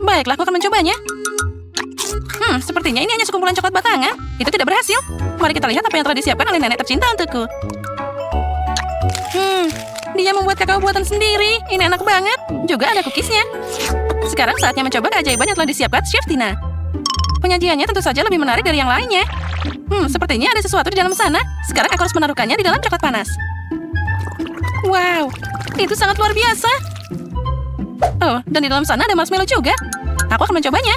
Baiklah, aku akan mencobanya. Sepertinya ini hanya sekumpulan coklat batangan. Itu tidak berhasil. Mari kita lihat apa yang telah disiapkan oleh nenek tercinta untukku. Dia membuat kakao buatan sendiri. Ini enak banget. Juga ada cookiesnya. Sekarang saatnya mencoba keajaiban yang telah disiapkan Chef Tina. Penyajiannya tentu saja lebih menarik dari yang lainnya. Sepertinya ada sesuatu di dalam sana. Sekarang aku harus menaruhkannya di dalam coklat panas. Wow, itu sangat luar biasa. Oh, dan di dalam sana ada marshmallow juga. Aku akan mencobanya.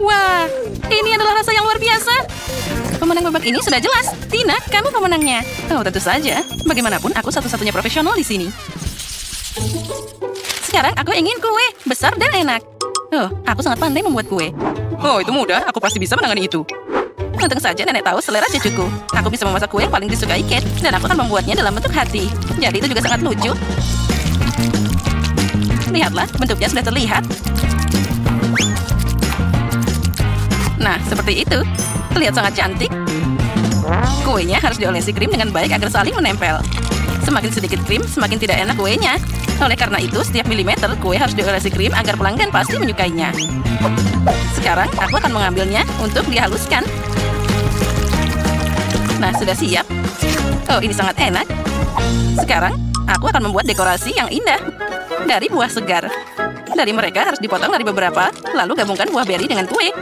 Wah, ini adalah rasa yang luar biasa. Pemenang babak ini sudah jelas. Tina, kamu pemenangnya. Oh, tentu saja. Bagaimanapun, aku satu-satunya profesional di sini. Sekarang aku ingin kue besar dan enak. Oh, aku sangat pandai membuat kue. Oh, itu mudah. Aku pasti bisa menangani itu. Untung saja nenek tahu selera cucuku. Aku bisa memasak kue yang paling disukai Kate, dan aku akan membuatnya dalam bentuk hati. Jadi itu juga sangat lucu. Lihatlah, bentuknya sudah terlihat. Nah, seperti itu. Terlihat sangat cantik. Kuenya harus diolesi krim dengan baik agar saling menempel. Semakin sedikit krim, semakin tidak enak kuenya. Oleh karena itu, setiap milimeter kue harus diolesi krim agar pelanggan pasti menyukainya. Sekarang, aku akan mengambilnya untuk dihaluskan. Nah, sudah siap. Oh, ini sangat enak. Sekarang, aku akan membuat dekorasi yang indah dari buah segar. Dari mereka harus dipotong dari beberapa, lalu gabungkan buah beri dengan kue.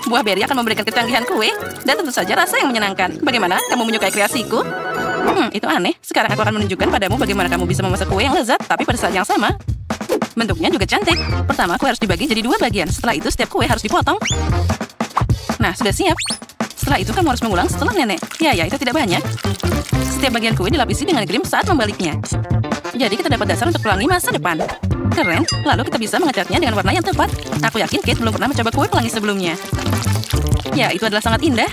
Buah beri akan memberikan kecanggihan kue, dan tentu saja rasa yang menyenangkan. Bagaimana? Kamu menyukai kreasiku? Itu aneh. Sekarang aku akan menunjukkan padamu bagaimana kamu bisa memasak kue yang lezat, tapi pada saat yang sama. Bentuknya juga cantik. Pertama, kue harus dibagi jadi 2 bagian. Setelah itu, setiap kue harus dipotong. Nah, sudah siap. Setelah itu, kamu harus mengulang setelah nenek. Ya, itu tidak banyak. Setiap bagian kue dilapisi dengan krim saat membaliknya. Jadi kita dapat dasar untuk pelangi masa depan. Keren, lalu kita bisa mengecatnya dengan warna yang tepat. Aku yakin Kate belum pernah mencoba kue pelangi sebelumnya. Ya, itu adalah sangat indah.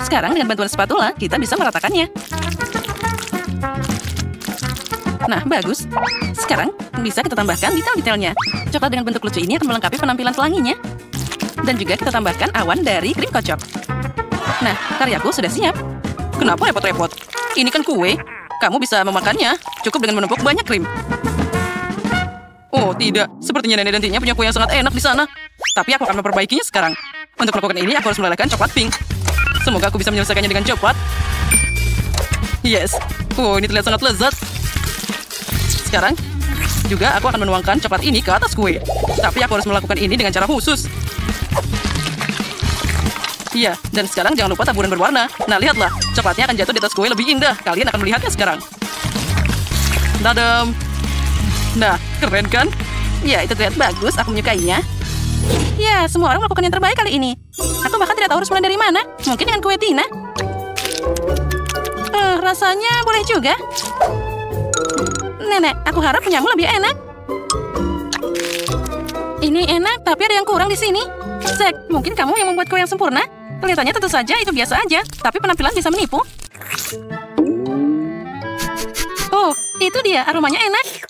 Sekarang dengan bantuan spatula, kita bisa meratakannya. Nah, bagus. Sekarang bisa kita tambahkan detail-detailnya. Coklat dengan bentuk lucu ini akan melengkapi penampilan pelanginya. Dan juga kita tambahkan awan dari krim kocok. Nah, karyaku sudah siap. Kenapa repot-repot? Ini kan kue. Kamu bisa memakannya. Cukup dengan menumpuk banyak krim. Oh, tidak. Sepertinya nenek dan Tina punya kue yang sangat enak di sana. Tapi aku akan memperbaikinya sekarang. Untuk melakukan ini, aku harus melelehkan coklat pink. Semoga aku bisa menyelesaikannya dengan cepat. Yes. Oh, ini terlihat sangat lezat. Sekarang, juga aku akan menuangkan coklat ini ke atas kue. Tapi aku harus melakukan ini dengan cara khusus. Iya, dan sekarang jangan lupa taburan berwarna. Nah, lihatlah. Coklatnya akan jatuh di atas kue lebih indah. Kalian akan melihatnya sekarang. Tadam. Nah, keren kan? Ya, itu terlihat bagus. Aku menyukainya. Ya, semua orang melakukan yang terbaik kali ini. Aku bahkan tidak tahu harus mulai dari mana. Mungkin dengan kue Tina. Rasanya boleh juga. Nenek, aku harap punyamu lebih enak. Ini enak, tapi ada yang kurang di sini. Zack, mungkin kamu yang membuat kue yang sempurna? Kelihatannya tentu saja itu biasa aja, tapi penampilan bisa menipu. Oh, itu dia, aromanya enak.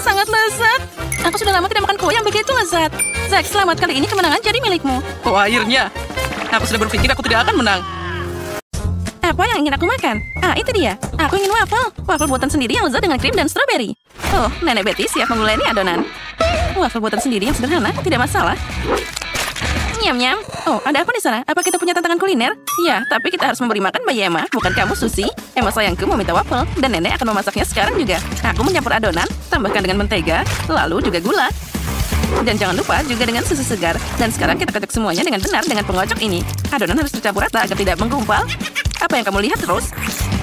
Sangat lezat. Aku sudah lama tidak makan kue yang begitu lezat. Zack, selamat, kali ini kemenangan jadi milikmu. Oh, akhirnya. Aku sudah berpikir aku tidak akan menang. Apa yang ingin aku makan? Ah, itu dia. Aku ingin waffle. Waffle buatan sendiri yang lezat dengan krim dan stroberi. Oh, Nenek Betty siap menguleni adonan. Waffle buatan sendiri yang sederhana, tidak masalah. Nyam-nyam. Oh, ada apa di sana? Apa kita punya tantangan kuliner? Ya, tapi kita harus memberi makan bayi Emma. Bukan kamu, Susi. Emma sayangku meminta waffle, dan Nenek akan memasaknya sekarang juga. Aku mencampur adonan, tambahkan dengan mentega, lalu juga gula. Dan jangan lupa juga dengan susu segar. Dan sekarang kita kocok semuanya dengan benar dengan pengocok ini. Adonan harus tercampur rata agar tidak menggumpal. Apa yang kamu lihat, Rose?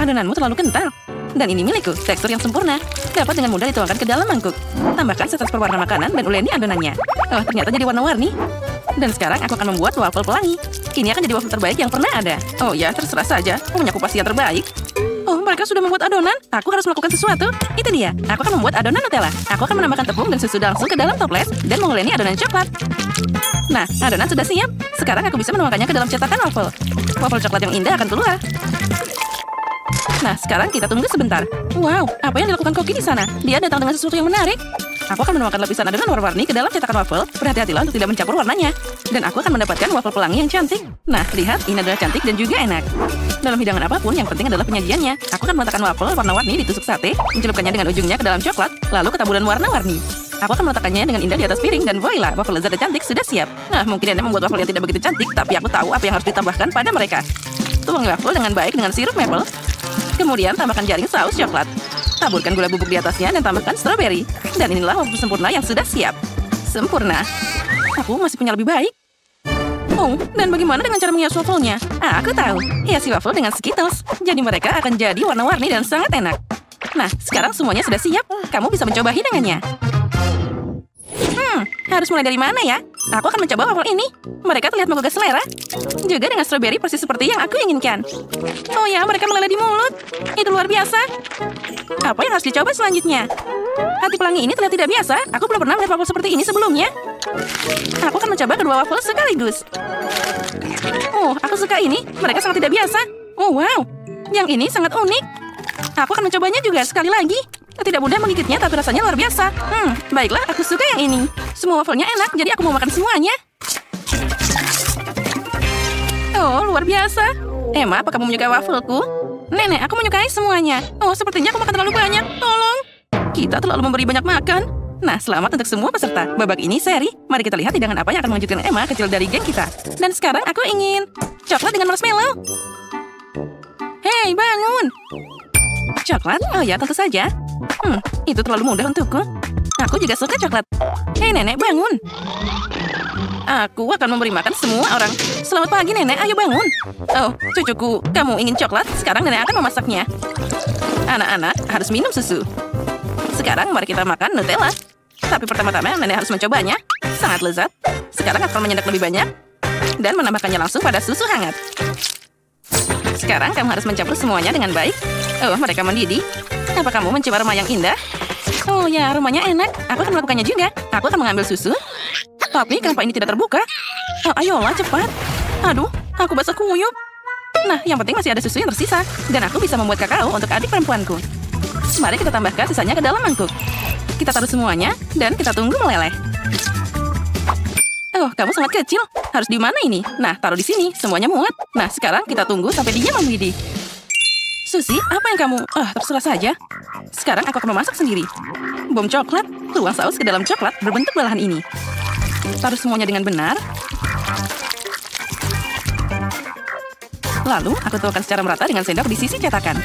Adonanmu terlalu kental. Dan ini milikku, tekstur yang sempurna. Dapat dengan mudah dituangkan ke dalam mangkuk. Tambahkan setes perwarna makanan dan uleni adonannya. Oh, ternyata jadi warna-warni. Dan sekarang aku akan membuat waffle pelangi. Ini akan jadi waffle terbaik yang pernah ada. Oh ya, terserah saja. Punyaku pasti yang terbaik. Oh, mereka sudah membuat adonan. Aku harus melakukan sesuatu. Itu dia. Aku akan membuat adonan Nutella. Aku akan menambahkan tepung dan susu langsung ke dalam toples dan menguleni adonan coklat. Nah, adonan sudah siap. Sekarang aku bisa menuangkannya ke dalam cetakan waffle. Waffle coklat yang indah akan keluar. Nah, sekarang kita tunggu sebentar. Wow, apa yang dilakukan Koki di sana? Dia datang dengan sesuatu yang menarik. Aku akan menuangkan lapisan adonan warna-warni ke dalam cetakan waffle. Berhati-hatilah untuk tidak mencampur warnanya. Dan aku akan mendapatkan waffle pelangi yang cantik. Nah, lihat, ini adalah cantik dan juga enak. Dalam hidangan apapun, yang penting adalah penyajiannya. Aku akan meletakkan waffle warna-warni ditusuk sate, mencelupkannya dengan ujungnya ke dalam coklat, lalu ketaburan warna-warni. Aku akan meletakkannya dengan indah di atas piring, dan voila, waffle lezat dan cantik sudah siap. Nah, mungkin Nenek membuat waffle yang tidak begitu cantik, tapi aku tahu apa yang harus ditambahkan pada mereka. Tuang waffle dengan baik dengan sirup maple. Kemudian tambahkan jaring saus coklat. Taburkan gula bubuk di atasnya dan tambahkan stroberi. Dan inilah waffle sempurna yang sudah siap. Sempurna. Aku masih punya lebih baik. Oh, dan bagaimana dengan cara menghias waffle-nya? Ah, aku tahu. Hiasi waffle dengan Skittles. Jadi mereka akan jadi warna-warni dan sangat enak. Nah, sekarang semuanya sudah siap. Kamu bisa mencoba hidangannya. Harus mulai dari mana ya? Aku akan mencoba waffle ini. Mereka terlihat menggugah selera. Juga dengan stroberi persis seperti yang aku inginkan. Oh ya, mereka meleleh di mulut. Itu luar biasa. Apa yang harus dicoba selanjutnya? Hati pelangi ini terlihat tidak biasa. Aku belum pernah melihat waffle seperti ini sebelumnya. Aku akan mencoba kedua waffle sekaligus. Oh, aku suka ini. Mereka sangat tidak biasa. Oh, wow. Yang ini sangat unik. Aku akan mencobanya juga sekali lagi. Tidak mudah menggigitnya, tapi rasanya luar biasa. Baiklah, aku suka yang ini. Semua wafelnya enak, jadi aku mau makan semuanya. Oh, luar biasa. Emma, apa kamu menyukai wafelku? Nenek, aku menyukai semuanya. Oh, sepertinya aku makan terlalu banyak. Tolong. Kita terlalu memberi banyak makan. Nah, selamat untuk semua peserta. Babak ini seri. Mari kita lihat hidangan apa yang akan mengejutkan Emma, kecil dari geng kita. Dan sekarang aku ingin coklat dengan marshmallow. Hei, bangun. Coklat? Oh ya, tentu saja. Itu terlalu mudah untukku. Aku juga suka coklat. Hei, Nenek, bangun. Aku akan memberi makan semua orang. Selamat pagi, Nenek. Ayo bangun. Oh, cucuku, kamu ingin coklat? Sekarang Nenek akan memasaknya. Anak-anak harus minum susu. Sekarang mari kita makan Nutella. Tapi pertama-tama Nenek harus mencobanya. Sangat lezat. Sekarang aku akan menyedap lebih banyak. Dan menambahkannya langsung pada susu hangat. Sekarang kamu harus mencampur semuanya dengan baik. Oh, mereka mendidih. Apa kamu mencium aroma yang indah? Oh ya, aromanya enak. Aku akan melakukannya juga. Aku akan mengambil susu. Tapi kenapa ini tidak terbuka? Oh, ayolah, cepat. Aduh, aku basah kuyup. Nah, yang penting masih ada susu yang tersisa. Dan aku bisa membuat kakao untuk adik perempuanku. Mari kita tambahkan sisanya ke dalam mangkuk. Kita taruh semuanya, dan kita tunggu meleleh. Oh, kamu sangat kecil. Harus di mana ini? Nah, taruh di sini. Semuanya muat. Nah, sekarang kita tunggu sampai dia mendidih. Susi, apa yang kamu... terserah saja. Sekarang aku akan memasak sendiri. Bom coklat. Tuang saus ke dalam coklat berbentuk belahan ini. Taruh semuanya dengan benar. Lalu, aku tuangkan secara merata dengan sendok di sisi cetakan.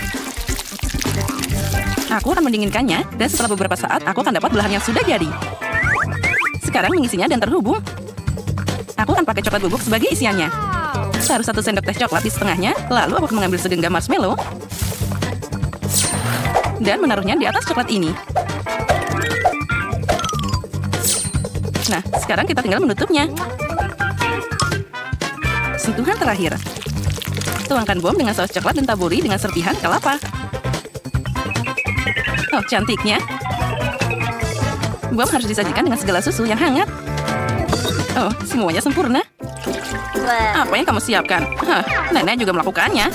Aku akan mendinginkannya, dan setelah beberapa saat, aku akan dapat belahan yang sudah jadi. Sekarang mengisinya dan terhubung. Aku akan pakai coklat bubuk sebagai isiannya. Taruh 1 sendok teh coklat di setengahnya, lalu aku akan mengambil segenggam marshmallow dan menaruhnya di atas coklat ini. Nah, sekarang kita tinggal menutupnya. Sentuhan terakhir. Tuangkan bom dengan saus coklat dan taburi dengan serpihan kelapa. Oh, cantiknya. Bom harus disajikan dengan segala susu yang hangat. Oh, semuanya sempurna. Apa yang kamu siapkan? Hah, nenek juga melakukannya.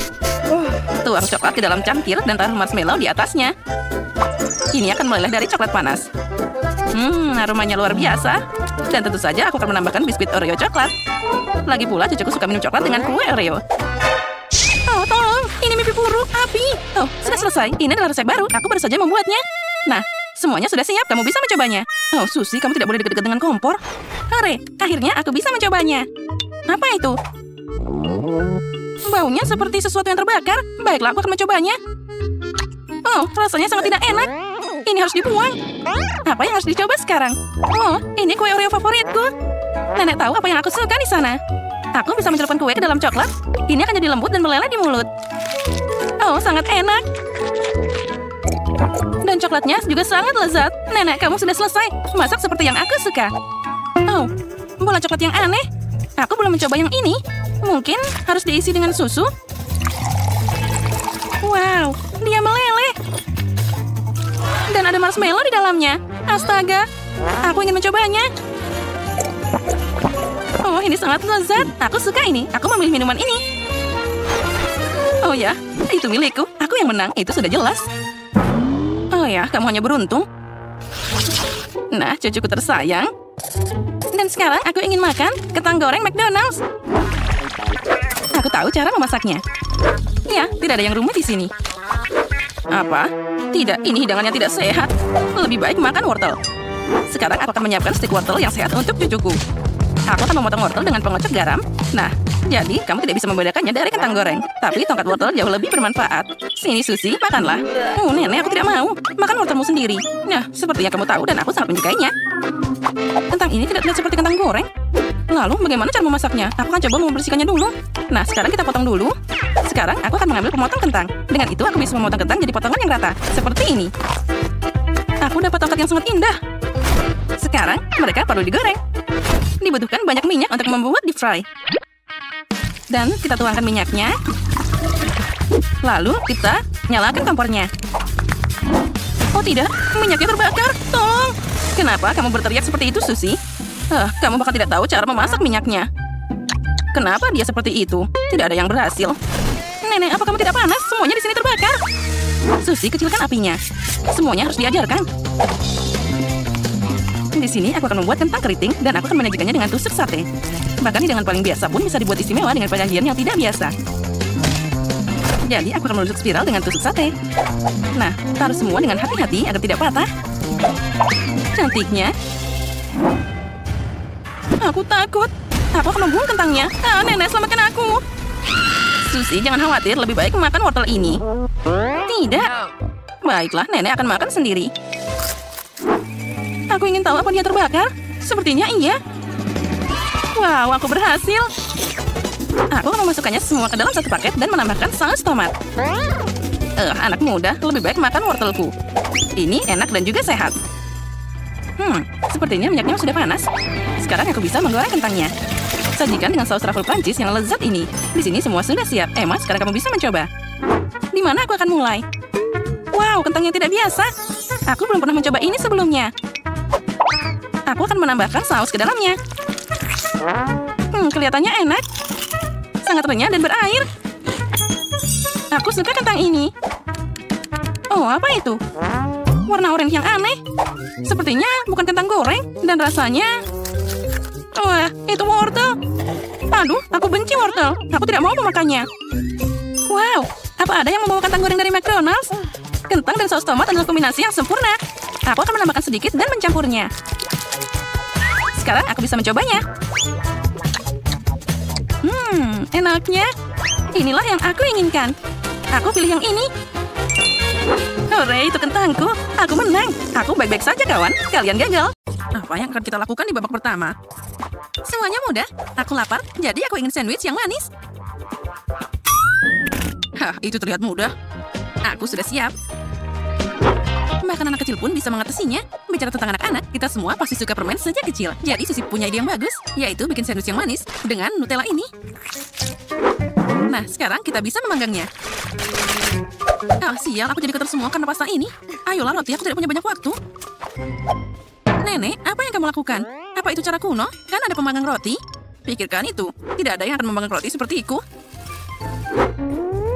Tuang coklat ke dalam cangkir dan taruh marshmallow di atasnya. Ini akan meleleh dari coklat panas. Aromanya luar biasa. Dan tentu saja aku akan menambahkan biskuit Oreo coklat. Lagi pula cucuku suka minum coklat dengan kue Oreo. Oh, tolong. Ini mimpi buruk. Api. Oh, sudah selesai. Ini adalah resep baru. Aku baru saja membuatnya. Nah, semuanya sudah siap. Kamu bisa mencobanya. Oh, Susie, kamu tidak boleh dekat-dekat dengan kompor. Hore, akhirnya aku bisa mencobanya. Apa itu? Baunya seperti sesuatu yang terbakar. Baiklah, aku akan mencobanya. Oh, rasanya sangat tidak enak. Ini harus dibuang. Apa yang harus dicoba sekarang? Oh, ini kue Oreo favoritku. Nenek tahu apa yang aku suka di sana. Aku bisa mencelupkan kue ke dalam coklat. Ini akan jadi lembut dan meleleh di mulut. Oh, sangat enak. Dan coklatnya juga sangat lezat. Nenek, kamu sudah selesai. Masak seperti yang aku suka. Oh, bola coklat yang aneh. Aku belum mencoba yang ini. Mungkin harus diisi dengan susu. Wow, dia meleleh. Dan ada marshmallow di dalamnya. Astaga, aku ingin mencobanya. Oh, ini sangat lezat. Aku suka ini. Aku memilih minuman ini. Oh ya, itu milikku. Aku yang menang. Itu sudah jelas. Oh ya, kamu hanya beruntung. Nah, cucuku tersayang. Dan sekarang aku ingin makan kentang goreng McDonald's. Aku tahu cara memasaknya. Ya, tidak ada yang rumit di sini. Apa? Tidak, ini hidangannya tidak sehat. Lebih baik makan wortel. Sekarang aku akan menyiapkan stik wortel yang sehat untuk cucuku. Aku akan memotong wortel dengan pengocok garam. Nah, jadi kamu tidak bisa membedakannya dari kentang goreng. Tapi tongkat wortel jauh lebih bermanfaat. Sini, Susie, makanlah. Oh, nenek, aku tidak mau. Makan wortelmu sendiri. Nah, seperti yang kamu tahu dan aku sangat menyukainya. Kentang ini tidak terlihat seperti kentang goreng. Lalu, bagaimana cara memasaknya? Aku akan coba membersihkannya dulu. Nah, sekarang kita potong dulu. Sekarang, aku akan mengambil pemotong kentang. Dengan itu, aku bisa memotong kentang jadi potongan yang rata. Seperti ini. Aku dapat tongkat yang sangat indah. Sekarang, mereka perlu digoreng. Dibutuhkan banyak minyak untuk membuat deep fry. Dan kita tuangkan minyaknya. Lalu, kita nyalakan kompornya. Oh tidak, minyaknya terbakar. Tolong. Kenapa kamu berteriak seperti itu, Susie? Kamu bahkan tidak tahu cara memasak minyaknya. Kenapa dia seperti itu? Tidak ada yang berhasil. Nenek, apa kamu tidak panas? Semuanya di sini terbakar. Susie, kecilkan apinya. Semuanya harus diajarkan. Di sini aku akan membuat kentang keriting dan aku akan menyajikannya dengan tusuk sate. Bahkan hidangan paling biasa pun bisa dibuat istimewa dengan penyajian yang tidak biasa. Jadi aku akan menusuk spiral dengan tusuk sate. Nah, taruh semua dengan hati-hati agar tidak patah. Cantiknya. Aku takut. Aku akan membuang kentangnya. Nenek, selamatkan aku. Susie, jangan khawatir. Lebih baik makan wortel ini. Tidak. Baiklah, nenek akan makan sendiri. Aku ingin tahu apa dia terbakar. Sepertinya iya. Wow, aku berhasil. Aku akan memasukkannya semua ke dalam satu paket dan menambahkan saus tomat. Anak muda, lebih baik makan wortelku. Ini enak dan juga sehat. Sepertinya minyaknya sudah panas. Sekarang aku bisa menggoreng kentangnya. Sajikan dengan saus truffle Prancis yang lezat ini. Di sini semua sudah siap. Emma, sekarang kamu bisa mencoba. Di mana aku akan mulai? Wow, kentangnya tidak biasa. Aku belum pernah mencoba ini sebelumnya. Aku akan menambahkan saus ke dalamnya. Kelihatannya enak. Sangat renyah dan berair. Aku suka kentang ini. Oh, apa itu? Warna oranye yang aneh. Sepertinya bukan kentang goreng. Dan rasanya... Wah, itu wortel. Aduh, aku benci wortel. Aku tidak mau memakannya. Wow, apa ada yang membawa kentang goreng dari McDonald's? Kentang dan saus tomat adalah kombinasi yang sempurna. Aku akan menambahkan sedikit dan mencampurnya. Sekarang aku bisa mencobanya. Enaknya. Inilah yang aku inginkan. Aku pilih yang ini. Hore, itu kentangku. Aku menang. Aku baik-baik saja, kawan. Kalian gagal. Apa yang akan kita lakukan di babak pertama? Semuanya mudah. Aku lapar, jadi aku ingin sandwich yang manis. Itu terlihat mudah. Aku sudah siap. Bahkan anak kecil pun bisa mengatasinya. Bicara tentang anak-anak, kita semua pasti suka permen sejak kecil. Jadi Susie punya ide yang bagus, yaitu bikin sandwich yang manis dengan Nutella ini. Nah, sekarang kita bisa memanggangnya. Ah, sial, aku jadi kotor semua karena pasta ini. Ayolah, roti, aku tidak punya banyak waktu. Nenek, apa yang kamu lakukan? Apa itu cara kuno? Kan ada pemanggang roti? Pikirkan itu. Tidak ada yang akan memanggang roti sepertiku.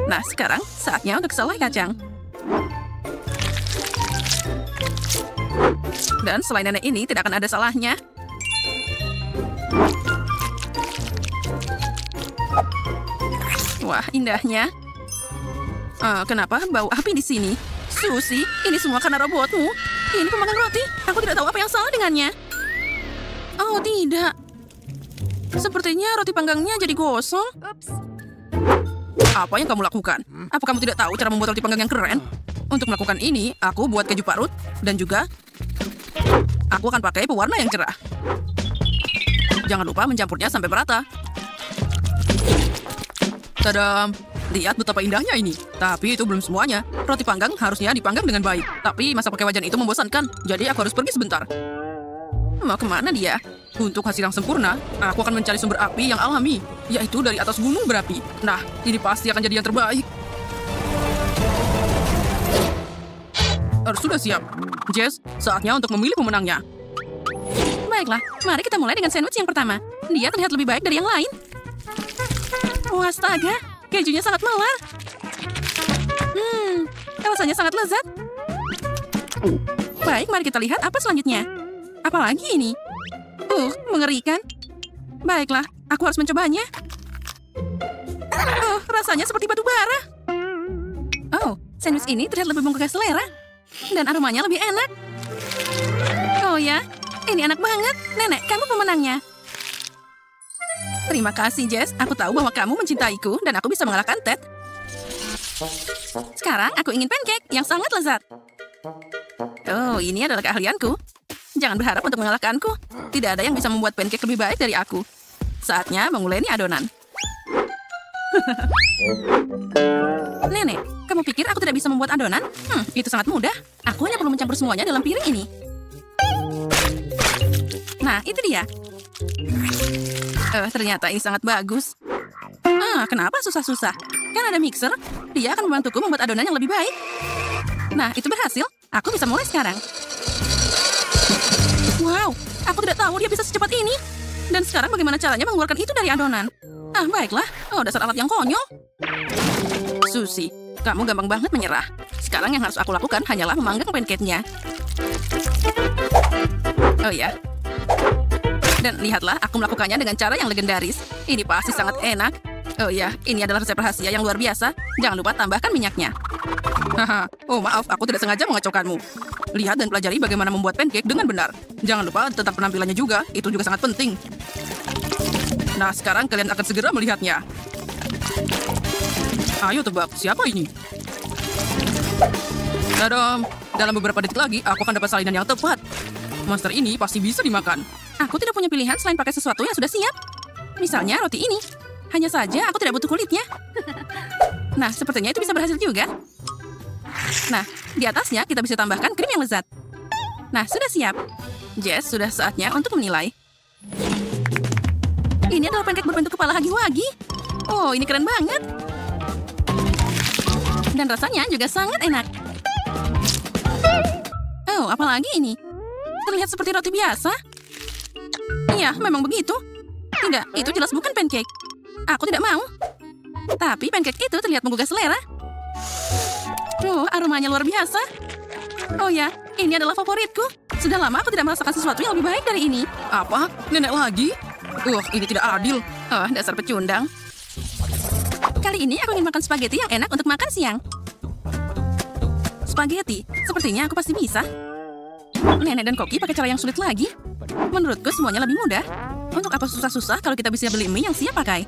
Nah, sekarang saatnya untuk selai kacang. Dan selain nenek ini, tidak akan ada salahnya. Wah, indahnya. Kenapa bau api di sini? Susi, ini semua karena robotmu. Ini pemanggang roti. Aku tidak tahu apa yang salah dengannya. Oh, tidak. Sepertinya roti panggangnya jadi gosong. Apa yang kamu lakukan? Apa kamu tidak tahu cara membuat roti panggang yang keren? Untuk melakukan ini, aku buat keju parut. Dan juga, aku akan pakai pewarna yang cerah. Jangan lupa mencampurnya sampai merata. Tadam! Lihat betapa indahnya ini. Tapi itu belum semuanya. Roti panggang harusnya dipanggang dengan baik. Tapi masak pakai wajan itu membosankan. Jadi aku harus pergi sebentar. Mau kemana dia? Untuk hasil yang sempurna, aku akan mencari sumber api yang alami. Yaitu dari atas gunung berapi. Nah, ini pasti akan jadi yang terbaik. Sudah siap. Jess, saatnya untuk memilih pemenangnya. Baiklah, mari kita mulai dengan sandwich yang pertama. Dia terlihat lebih baik dari yang lain. Wah, astaga. Kejunya sangat melar. Rasanya sangat lezat. Baik, mari kita lihat apa selanjutnya. Apalagi ini? Mengerikan. Baiklah, aku harus mencobanya. Rasanya seperti batu bara. Oh, sandwich ini terlihat lebih menggugah selera. Dan aromanya lebih enak. Oh ya, ini enak banget. Nenek, kamu pemenangnya. Terima kasih, Jess. Aku tahu bahwa kamu mencintaiku dan aku bisa mengalahkan Ted. Sekarang aku ingin pancake yang sangat lezat. Oh, ini adalah keahlianku. Jangan berharap untuk mengalahkanku. Tidak ada yang bisa membuat pancake lebih baik dari aku. Saatnya menguleni adonan. Nenek, kamu pikir aku tidak bisa membuat adonan? Itu sangat mudah. Aku hanya perlu mencampur semuanya dalam piring ini. Nah, itu dia. Ternyata ini sangat bagus. Kenapa susah-susah? Kan ada mixer. Dia akan membantuku membuat adonan yang lebih baik. Nah, itu berhasil. Aku bisa mulai sekarang. Wow, aku tidak tahu dia bisa secepat ini. Dan sekarang bagaimana caranya mengeluarkan itu dari adonan? Baiklah. Dasar alat yang konyol. Susi, kamu gampang banget menyerah. Sekarang yang harus aku lakukan hanyalah memanggang pancake-nya. Oh ya. Dan lihatlah, aku melakukannya dengan cara yang legendaris. Ini pasti sangat enak. Oh ya, ini adalah resep rahasia yang luar biasa. Jangan lupa tambahkan minyaknya. Oh maaf, aku tidak sengaja mengacaukanmu. Lihat dan pelajari bagaimana membuat pancake dengan benar. Jangan lupa tentang penampilannya juga. Itu juga sangat penting. Nah, sekarang kalian akan segera melihatnya. Ayo tebak, siapa ini? Tadam! Dalam beberapa detik lagi, aku akan dapat salinan yang tepat. Monster ini pasti bisa dimakan. Aku tidak punya pilihan selain pakai sesuatu yang sudah siap. Misalnya roti ini. Hanya saja aku tidak butuh kulitnya. Nah, sepertinya itu bisa berhasil juga. Nah, di atasnya kita bisa tambahkan krim yang lezat. Nah, sudah siap. Jess, sudah saatnya untuk menilai. Ini adalah pancake berbentuk kepala hagi-wagi. Oh, ini keren banget. Dan rasanya juga sangat enak. Oh, apalagi ini? Terlihat seperti roti biasa. Iya, memang begitu. Tidak, itu jelas bukan pancake. Aku tidak mau. Tapi pancake itu terlihat menggugah selera. Aromanya luar biasa. Oh ya, ini adalah favoritku. Sudah lama aku tidak merasakan sesuatu yang lebih baik dari ini. Apa? Nenek lagi? Ini tidak adil. Dasar pecundang. Kali ini aku ingin makan spaghetti yang enak untuk makan siang. Spaghetti? Sepertinya aku pasti bisa. Nenek dan Koki pakai cara yang sulit lagi. Menurutku semuanya lebih mudah. Untuk apa susah-susah kalau kita bisa beli mie yang siap pakai?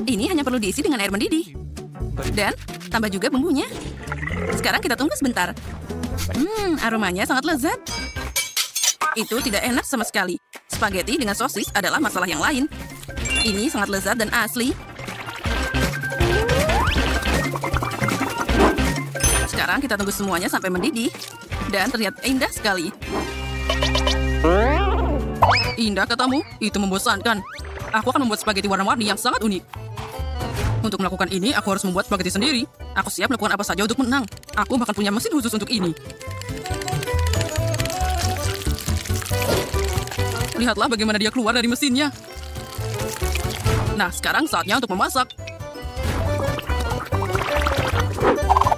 Ini hanya perlu diisi dengan air mendidih. Dan tambah juga bumbunya. Sekarang kita tunggu sebentar. Aromanya sangat lezat. Itu tidak enak sama sekali. Spaghetti dengan sosis adalah masalah yang lain. Ini sangat lezat dan asli. Sekarang kita tunggu semuanya sampai mendidih. Dan terlihat indah sekali. Indah katamu? Itu membosankan. Aku akan membuat spaghetti warna-warni yang sangat unik. Untuk melakukan ini, aku harus membuat spaghetti sendiri. Aku siap melakukan apa saja untuk menang. Aku bahkan punya mesin khusus untuk ini. Lihatlah bagaimana dia keluar dari mesinnya. Nah, sekarang saatnya untuk memasak.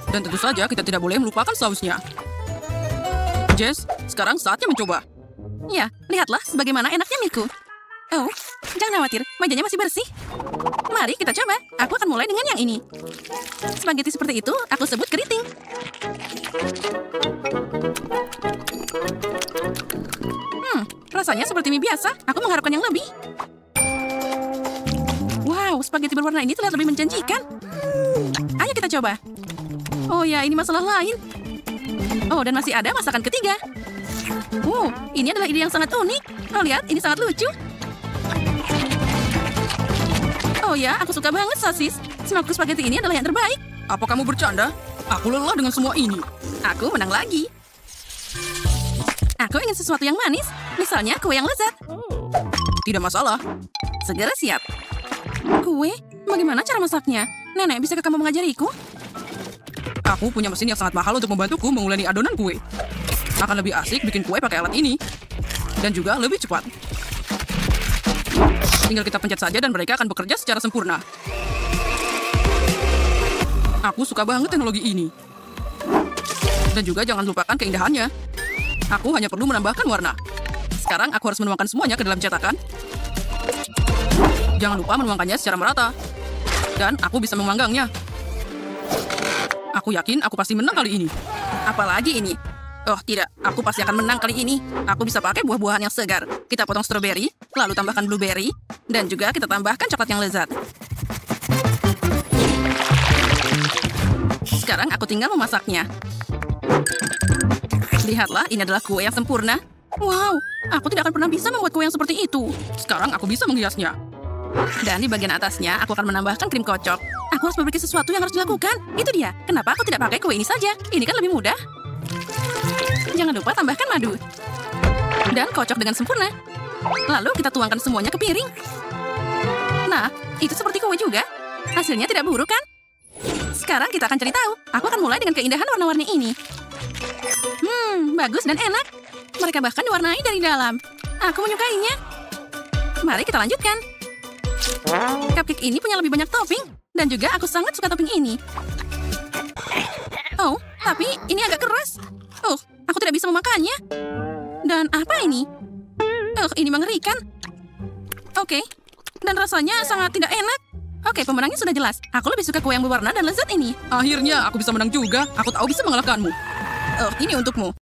Dan tentu saja kita tidak boleh melupakan sausnya. Jess, sekarang saatnya mencoba. Ya, lihatlah sebagaimana enaknya Miku. Oh, jangan khawatir, mejanya masih bersih. Mari kita coba. Aku akan mulai dengan yang ini. Spaghetti seperti itu aku sebut keriting. Rasanya seperti mie biasa. Aku mengharapkan yang lebih. Wow, spaghetti berwarna ini terlihat lebih menjanjikan. Ayo kita coba. Oh ya, ini masalah lain. Oh, dan masih ada masakan ketiga. Ini adalah ide yang sangat unik. Oh, lihat, ini sangat lucu. Oh ya, aku suka banget sosis. Snoku spaghetti ini adalah yang terbaik. Apa kamu bercanda? Aku lelah dengan semua ini. Aku menang lagi. Aku ingin sesuatu yang manis. Misalnya kue yang lezat. Tidak masalah. Segera siap. Kue? Bagaimana cara masaknya? Nenek, bisakah kamu mengajariku? Aku punya mesin yang sangat mahal untuk membantuku menguleni adonan kue. Akan lebih asik bikin kue pakai alat ini. Dan juga lebih cepat. Tinggal kita pencet saja dan mereka akan bekerja secara sempurna. Aku suka banget teknologi ini. Dan juga jangan lupakan keindahannya. Aku hanya perlu menambahkan warna. Sekarang aku harus menuangkan semuanya ke dalam cetakan. Jangan lupa menuangkannya secara merata. Dan aku bisa memanggangnya. Aku yakin aku pasti menang kali ini. Apalagi ini? Oh tidak, aku pasti akan menang kali ini. Aku bisa pakai buah-buahan yang segar. Kita potong stroberi, lalu tambahkan blueberry, dan juga kita tambahkan coklat yang lezat. Sekarang aku tinggal memasaknya. Lihatlah, ini adalah kue yang sempurna. Wow, aku tidak akan pernah bisa membuat kue yang seperti itu. Sekarang aku bisa menghiasnya. Dan di bagian atasnya, aku akan menambahkan krim kocok. Aku harus memiliki sesuatu yang harus dilakukan. Itu dia. Kenapa aku tidak pakai kue ini saja? Ini kan lebih mudah. Jangan lupa tambahkan madu. Dan kocok dengan sempurna. Lalu kita tuangkan semuanya ke piring. Nah, itu seperti kue juga. Hasilnya tidak buruk kan? Sekarang kita akan cari tahu. Aku akan mulai dengan keindahan warna-warni ini. Bagus dan enak. Mereka bahkan diwarnai dari dalam. Aku menyukainya. Mari kita lanjutkan. Cupcake ini punya lebih banyak topping. Dan juga aku sangat suka topping ini. Oh, tapi ini agak keras. Aku tidak bisa memakannya. Dan apa ini? Ini mengerikan. Oke. Dan rasanya sangat tidak enak. Oke, pemenangnya sudah jelas. Aku lebih suka kue yang berwarna dan lezat ini. Akhirnya aku bisa menang juga. Aku tahu bisa mengalahkanmu. Ini untukmu.